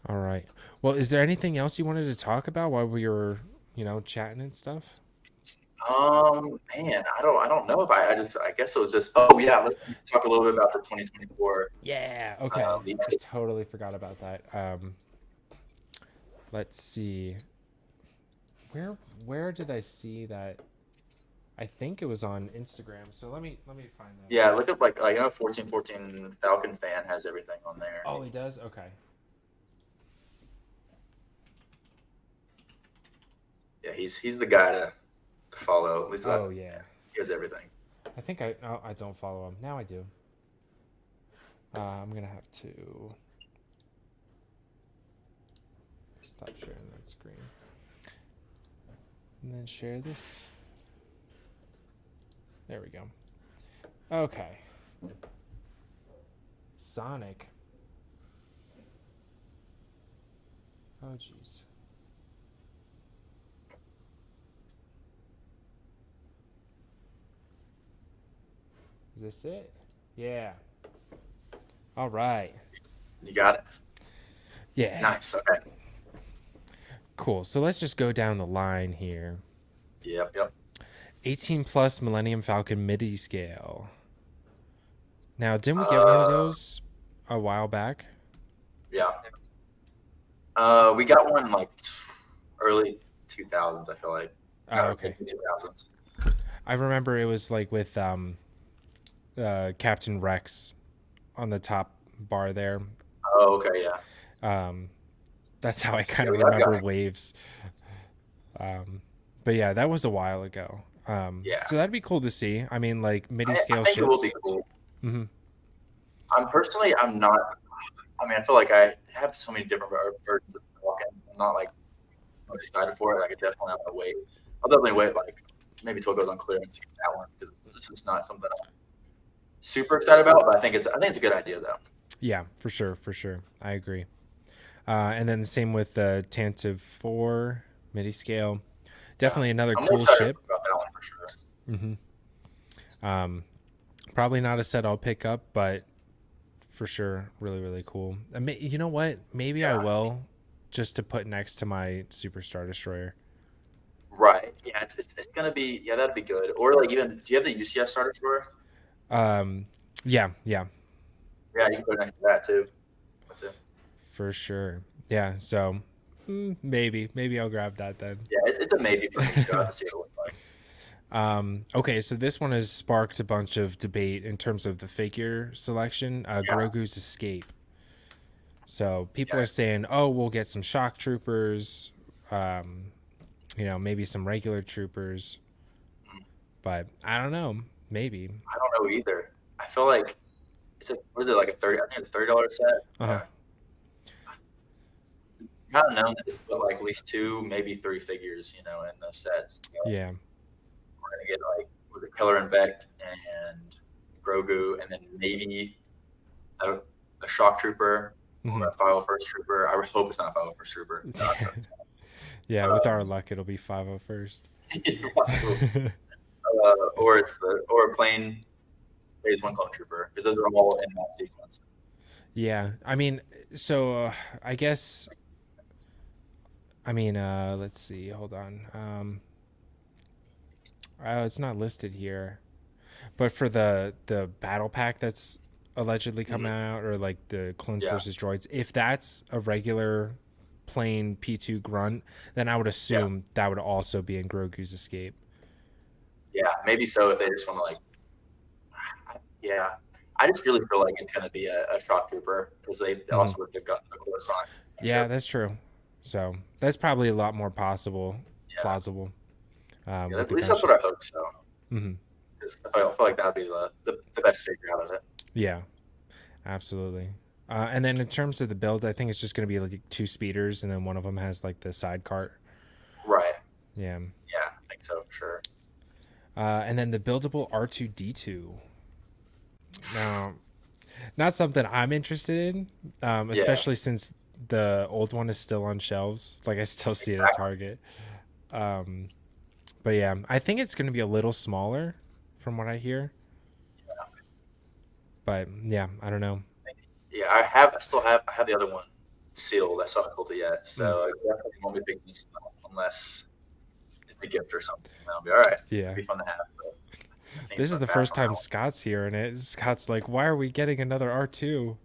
All right. Well, is there anything else you wanted to talk about while we were, chatting and stuff? Man, I don't know if I guess it was just. Oh yeah, let's talk a little bit about the 2024 Yeah. Okay. league. I totally forgot about that. Let's see. Where where did I see that? I think it was on Instagram. So let me find that. Yeah, look up like 1414 Falcon fan has everything on there. Oh, he does. Okay. Yeah, he's the guy to follow. At least that Oh yeah. he has everything. I think I don't follow him now. I do. I'm gonna have to stop sharing that screen and then share this. There we go. Okay. Sonic. Oh jeez. Is this it? Yeah. All right. You got it. Yeah. Nice. Okay. Cool. So let's just go down the line here. Yep. 18 plus Millennium Falcon MIDI scale. Now, didn't we get one of those a while back? Yeah. We got one like early 2000s. I feel like. Oh, okay. 2000s. I remember it was like with Captain Rex on the top bar there. Oh, okay, yeah. That's how I kind Yeah, of we got remember waves. But yeah, that was a while ago. Yeah. So that'd be cool to see. I mean, like MIDI scale I think it will ships. be cool. Hmm. I'm not. I mean, I feel like I have so many different versions of Falcon. I'm not like most excited for it. Like, I definitely have to wait. I'll definitely wait like maybe till it goes on clearance to get that one because it's just not something super excited about, but I think it's a good idea though. Yeah, for sure, for sure. I agree. And then the same with the Tantive 4 MIDI scale. Yeah, Definitely another I'm more cool excited ship. about that one for sure. Um, Probably not a set I'll pick up, but for sure, really, really cool. You know what? Maybe I Yeah, will, just to put next to my Superstar Destroyer. right. Yeah, it's gonna be, yeah, that'd be good. Or like, even, do you have the UCF starter drawer? Um, yeah, yeah, Yeah, you can put it next to that too. What too? for sure. Yeah, so maybe I'll grab that then. Yeah, it's a maybe for me too. I have to see what it looks like. Okay, so this one has sparked a bunch of debate in terms of the figure selection. Yeah, Grogu's Escape. So people yeah, are saying, "Oh, we'll get some shock troopers, um, maybe some regular troopers." mm, But I don't know. Maybe. I don't know either. I feel like what is it, like a 30? I think it's a $30 set. Uh huh. Yeah, kind of known that they put like at least two, maybe three figures, in those sets. So Yeah. we're gonna get like, was it Keller and Beck and Grogu, and then maybe a, a shock trooper Hmm. or a 501st trooper. I hope it's not a 501st trooper. No, Yeah. With our um, luck, it'll be 501st. or a plain phase one clone trooper, because those are all in that sequence. Yeah. I mean, so I guess. I mean, let's see. Hold on. It's not listed here. But for the battle pack that's allegedly coming Mhm. out, or like the clones Yeah, versus droids, if that's a regular plain P2 grunt, then I would yeah, assume that would also be in Grogu's Escape. yeah. Maybe so, if they just want to like, yeah. I just really feel like it's going to be a shock trooper, because they Hmm. also would pick up the Coruscant Yeah, ship. that's true. So that's probably a lot more Yeah, plausible yeah. with At the least that's what gunship. I hope so. Hmm. Because I feel like that would be the best figure out of it. Yeah, absolutely. And then in terms of the build, I think it's just going to be like two speeders, and then one of them has like the side cart. Right. Yeah. Yeah, I think so for sure. And then the buildable R2D2. Now, not something I'm interested in, Yeah, especially since the old one is still on shelves. Like I still see it at exactly. Target. Um, but yeah, I think it's going to be a little smaller from what I hear. But yeah, I don't know. Yeah, I have the other one sealed. I still haven't built it yet, Mm, so I definitely won't be picking this up unless it's a gift or something. That'll be all right. It'll yeah. be fun to have. But I think This it's is going the fast first on time Scott's here, and Scott's like, "Why are we getting another R2?"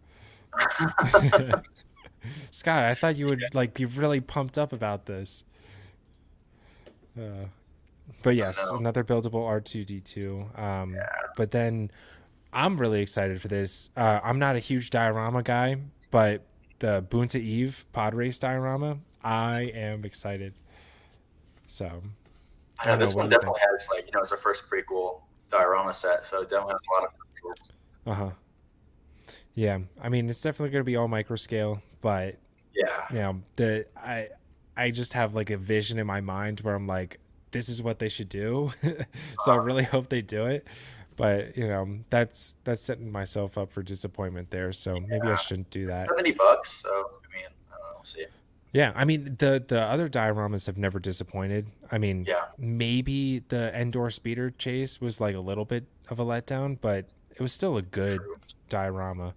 that one. Scott, I thought you would like be really pumped up about this. Uh, but I yes, know. another buildable R2D2. Yeah. But then I'm really excited for this. I'm not a huge diorama guy, but the Boonta Eve pod race diorama, I am excited. So I I know don't know. this What one do you think? definitely has, like, it's a first prequel diorama set, so it definitely has a lot of visuals. Uh huh. Yeah. I mean, it's definitely going to be all micro scale, but Yeah. the I just have like a vision in my mind where I'm like, this is what they should do. So I really hope they do it. But that's setting myself up for disappointment there. So maybe I Yeah. shouldn't do It's that. $70, so I mean, I don't know, we'll see. Yeah, I mean the other dioramas have never disappointed. I mean, Yeah. maybe the Endor speeder chase was like a little bit of a letdown, but it was still a good True. diorama.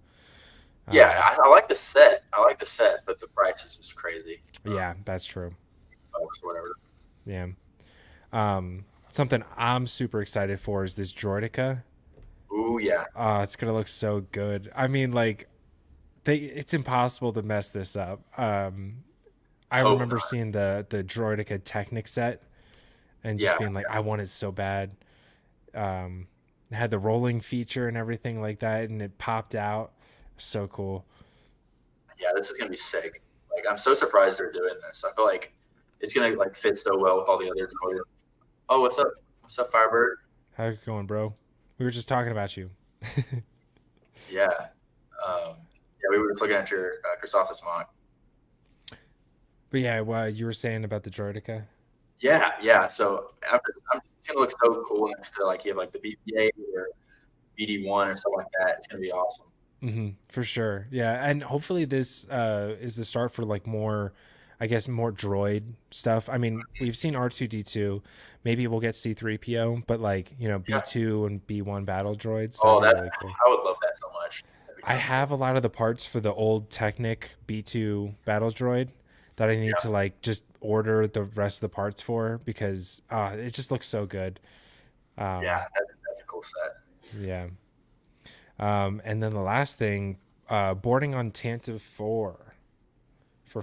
Yeah, Um, I like the set. I like the set, but the price is just crazy. yeah, that's true. Bucks or whatever. Yeah. Something I'm super excited for is this Droidica. Ooh, yeah. It's gonna look so good. I mean, like it's impossible to mess this up. I Hope remember not. seeing the Droidica Technic set and just Yeah, being like, I want it so bad. It had the rolling feature and everything like that, and it popped out. So cool. yeah. This is gonna be sick. Like, I'm so surprised they're doing this. I feel like it's gonna like fit so well with all the other toys. Oh, what's up? What's up, Firebird? How's it going, bro? We were just talking about you. Yeah. Yeah, we were just looking at your Chrysophis mock. But yeah, well, you were saying about the Droidica. Yeah, yeah. So it's gonna look so cool next to, like, you have like the BB-8 or BD1 or something like that. It's gonna be awesome. For sure. Yeah, and hopefully this is the start for like more, I guess, more droid stuff. I mean, we've seen R2D2. Maybe we'll get C3PO, but like, Yeah. B2 and B1 battle droids, that'd Oh, be really cool. I would love that so much. That'd be I so have cool. a lot of the parts for the old Technic B2 battle droid that I need Yeah. to like just order the rest of the parts for because it just looks so good. Yeah, Um, that's a cool set. yeah. And then the last thing, boarding on Tantive 4 for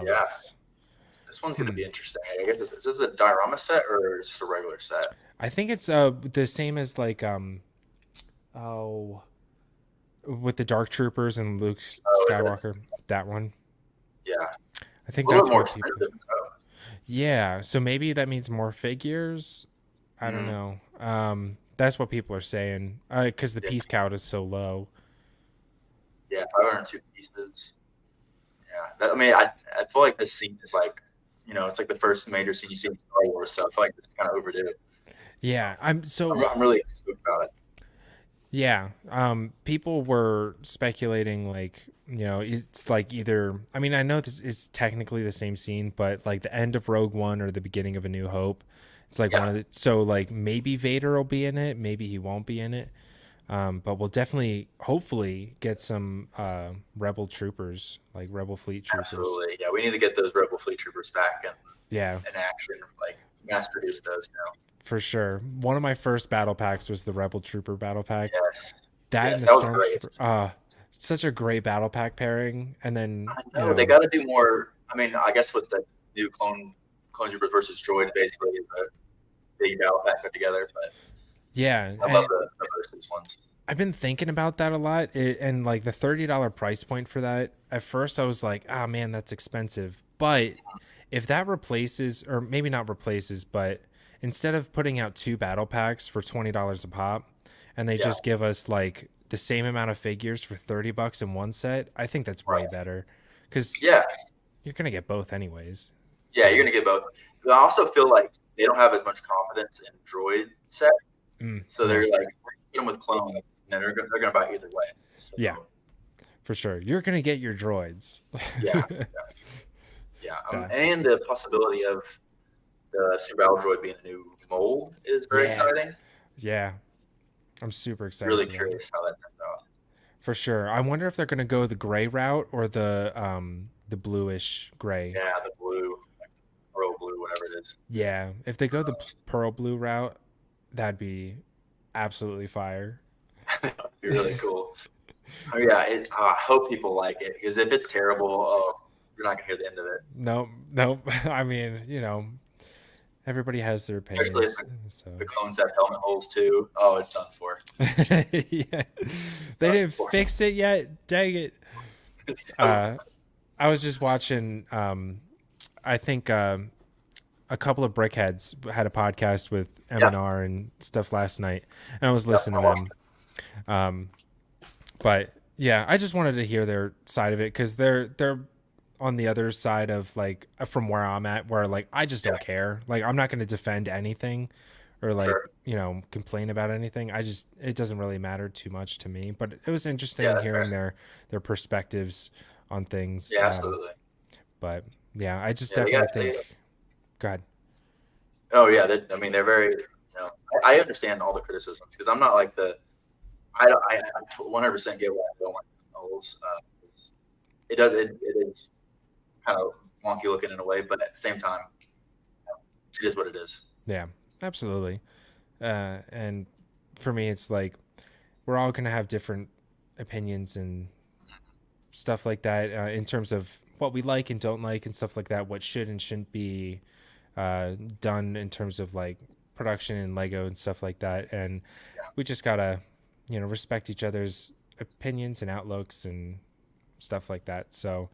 Yeah, $50. this one's gonna Hmm. be interesting. I guess is this a diorama set or is this a regular set? I think it's the same as like oh, with the Dark Troopers and Luke Oh, is it? Skywalker, that one. Yeah, I a think little bit that's more what people. expensive. So, Yeah, so maybe that means more figures. I don't mm, know. That's what people are saying. Because the yeah, piece count is so low. yeah, 502 pieces. Yeah, I mean, I feel like this scene is like, it's like the first major scene you see in Star Wars, so I feel like this is kind of overdue. Yeah, I'm so I'm really stoked about it. yeah. People were speculating like, it's like either. I mean, I know this it's technically the same scene, but like the end of Rogue One or the beginning of A New Hope. It's like Yeah, one of the. So like maybe Vader will be in it, maybe he won't be in it. But we'll definitely, hopefully, get some Rebel troopers, like Rebel fleet troopers. absolutely. Yeah, we need to get those Rebel Fleet Troopers back Yeah, in action, like mass produce those. for sure. One of my first battle packs was the Rebel Trooper battle pack. Yes, That and yes, the that was great. Stormtrooper. Such a great battle pack pairing. And then, I know they got to do more. I mean, I guess with the new clone troopers versus droid, basically is a big battle pack put together. But yeah. I love And the versus ones. I've been thinking about that a lot. And like the $30 price point for that, at first I was like, ah, man, that's expensive. But if that replaces, or maybe not replaces, but instead of putting out two battle packs for $20 a pop, and they Yeah, just give us like the same amount of figures for $30 in one set, I think that's way right. better because Yeah, you're gonna get both anyways. yeah, you're So, gonna get both. But I also feel like they don't have as much confidence in droid set, so they're no, like hit them with clones, and they're gonna buy either way. So yeah, for sure, you're gonna get your droids. yeah, yeah. That- And the possibility of the Super Battle Droid being a new mold is very yeah, exciting. yeah, I'm super excited Really for that. curious how that turns out. For sure. I wonder if they're gonna go the gray route or the bluish gray. Yeah, the blue, like royal blue, whatever it is. Yeah, if they go the pearl blue route, that'd be absolutely fire. It'd be really cool. Oh, yeah, I hope people like it because if it's terrible, oh, you're not gonna hear the end of it. Nope, nope. I mean, everybody has their Especially if opinions. So the clones have helmet holes too. Oh, it's done for. yeah, It's they done didn't for. fix it yet. Dang it. It's so Uh, I was just watching. I think a couple of brickheads had a podcast with yeah, M&R and stuff last night, and I was yeah. listening I to watched them. But yeah, I just wanted to hear their side of it because they're on the other side of like from where I'm at, where like I just it. Yeah, don't care. Like I'm not going to defend anything or like sure. complain about anything. It doesn't really matter too much to me. But it was Yeah, interesting that's fair. hearing their perspectives on things. Yeah, absolutely. But yeah, I just Yeah, they got definitely they. think. God, Oh yeah, I mean they're very. I understand all the criticisms because I'm not like the. I 100% get why I don't like holes. It is kind of wonky looking in a way, but at the same time, it is what it is. yeah, absolutely. And for me, it's like we're all gonna have different opinions and stuff like that in terms of what we like and don't like and stuff like that. What should and shouldn't be done in terms of like production and Lego and stuff like that. And Yeah, we just gotta, respect each other's opinions and outlooks and stuff like that. So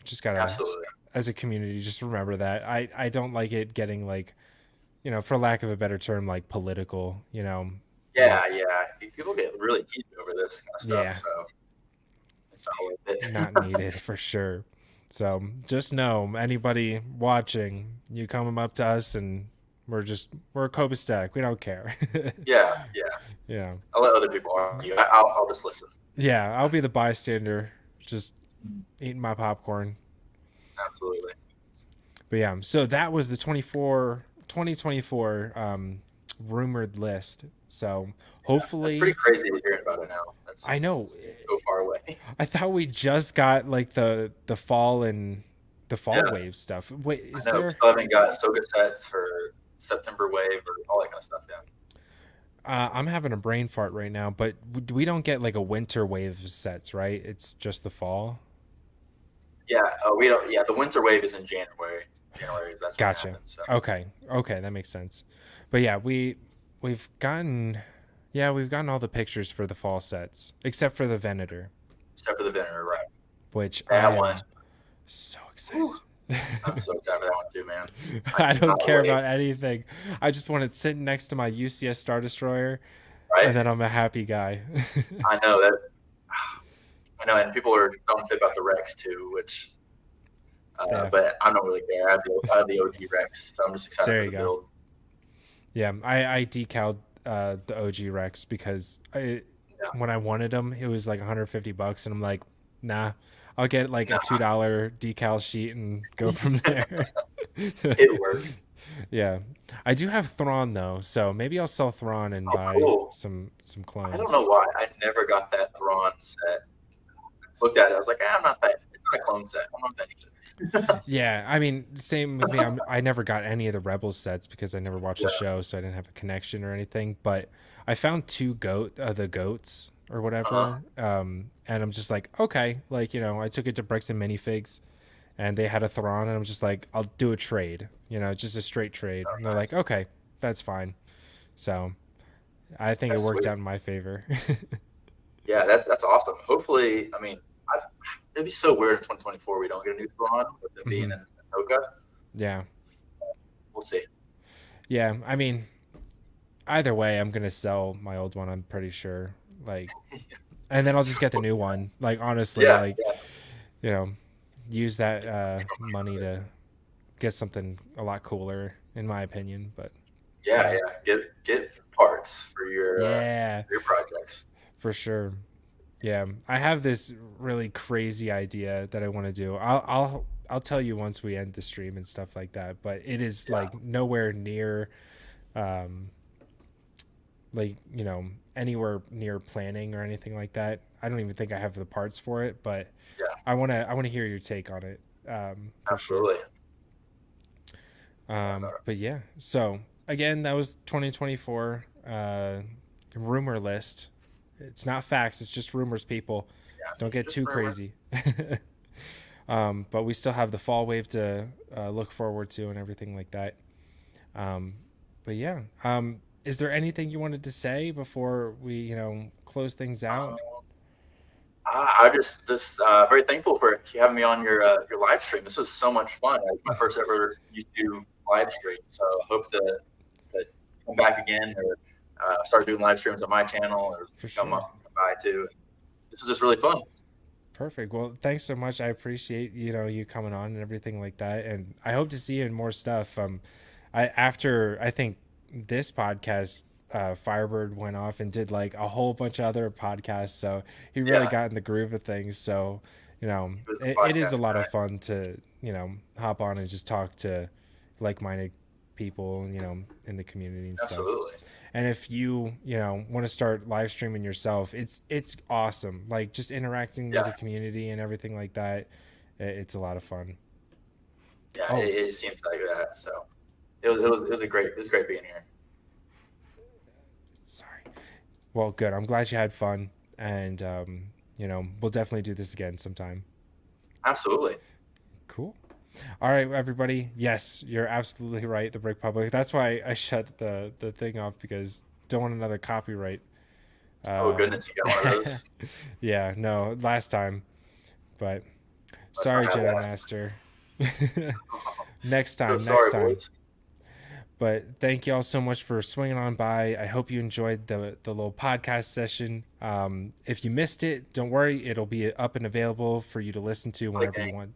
just gotta, absolutely. as a community, just remember that I don't like it getting like, for lack of a better term, like political. Like Yeah, yeah. People get really heated over this kind of stuff, yeah, so it's not worth not it. needed for sure. So just know anybody watching, you come up to us and we're copacetic. We don't care. Yeah, yeah. Yeah. I'll let other people argue. I'll just listen. Yeah, I'll be the bystander, just eating my popcorn. Absolutely. But yeah, so that was the 2024 rumored list. So Yeah, that's pretty hopefully, crazy hearing about it now. I know. That's so far away. I thought we just got like the fall and the fall Yeah, wave stuff. Wait, I is know. We there? still haven't got Soga sets for September Wave or all that kind of stuff. Yeah. I'm having a brain fart right now, but we don't get like a winter wave sets, right? It's just the fall. Yeah. We don't. Yeah. The winter wave is in January. January. That's when it Gotcha. happens. So. Okay. Okay, that makes sense. But yeah, we've gotten we've gotten all the pictures for the fall sets except for the Venator, Except for the Venator, right? which I That one. am so excited. Whew, I'm so excited for that one too, man. I I don't cannot care wait. about anything. I just want it sitting next to my UCS Star Destroyer, and Right? then I'm a happy guy. I know that. I know, and people are don't fit about the Rex too, which. Yeah, But I don't really care. I have the OG Rex, so I'm just excited there for you the go. build. Yeah, I decaled the OG Rex because Yeah. when I wanted them, it was like 150 bucks, and I'm like, nah, I'll get like a Nah, $2 decal sheet and go from there. it worked. Yeah, I do have Thrawn though, so maybe I'll sell Thrawn and Oh, buy cool. some I don't clones. know why I never got that Thrawn set. I just looked at it. I was like, I'm not that. It's not a clone set. I'm not that interested. Yeah, I mean, same with me. I never got any of the Rebels sets because I never watched the Yeah. show, so I didn't have a connection or anything. But I found two the goats or Uh-huh. whatever, and I'm just like, okay, like I took it to Brixton Minifigs, and they had a Thrawn, and I'm just like, I'll do a trade, just a straight trade. Oh, And they're like, nice. okay, that's fine. So I think it That's worked sweet. out in my favor. Yeah, that's awesome. Hopefully, I mean, it'd be so weird in 2024 we don't get a new Thrawn with them being Hmm. in Ahsoka. Yeah, We'll see. yeah. I mean, either way, I'm gonna sell my old one. I'm pretty sure. Like, and then I'll just get the new one. Like honestly, Yeah, like yeah, you know, use that money to get something a lot cooler, in my opinion. But yeah, yeah, yeah. Get parts yeah, for your projects. for sure. Yeah, I have this really crazy idea that I want to do. I'll tell you once we end the stream and stuff like that. But it is Yeah, like nowhere near, um, like anywhere near planning or anything like that. I don't even think I have the parts for it, but yeah, I want to hear your take on it, for sure. absolutely. Tell me about it. But yeah, so again, that was 2024 rumor list. It's not facts, it's just rumors, people. Yeah, Don't get just too rumors. crazy. But we still have the fall wave to look forward to and everything like that. Um, but yeah, is there anything you wanted to say before we, close things out? Um, I just very thankful for you having me on your live stream. This was so much fun. It's my first ever YouTube live stream, so I hope to come back again or start doing live streams on my channel or For come sure. up come by too. This is just really fun. Perfect. Well, thanks so much. I appreciate you coming on and everything like that, and I hope to see you in more stuff. I think this podcast, Firebird went off and did like a whole bunch of other podcasts, so he really Yeah, got in the groove of things. So it was the it is a podcast lot of guy. fun to hop on and just talk to like-minded people in the community and stuff. Absolutely. And if you want to start live streaming yourself, it's awesome. Like just interacting with Yeah, the community and everything like that. It's a lot of fun. yeah. Oh, It seems like that. So it was great being here. sorry. Well, good. I'm glad you had fun, and we'll definitely do this again sometime. Absolutely. Cool. All right, everybody. Yes, you're absolutely right. The Brick Public. That's why I shut the thing off because don't want another copyright. Oh Uh, goodness, you got one of those. yeah, no, last time, but Let's not sorry, have Jedi one. Master. Next So time, next sorry, time. boys. But thank you all so much for swinging on by. I hope you enjoyed the little podcast session. If you missed it, don't worry. It'll be up and available for you to listen to whenever you Clicking. want.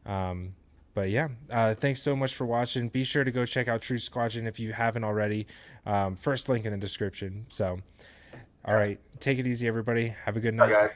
Um, But yeah, thanks so much for watching. Be sure to go check out True Squadron if you haven't already. First link in the description. So, all Yeah. right, take it easy, everybody. Have a good Bye, night. guys.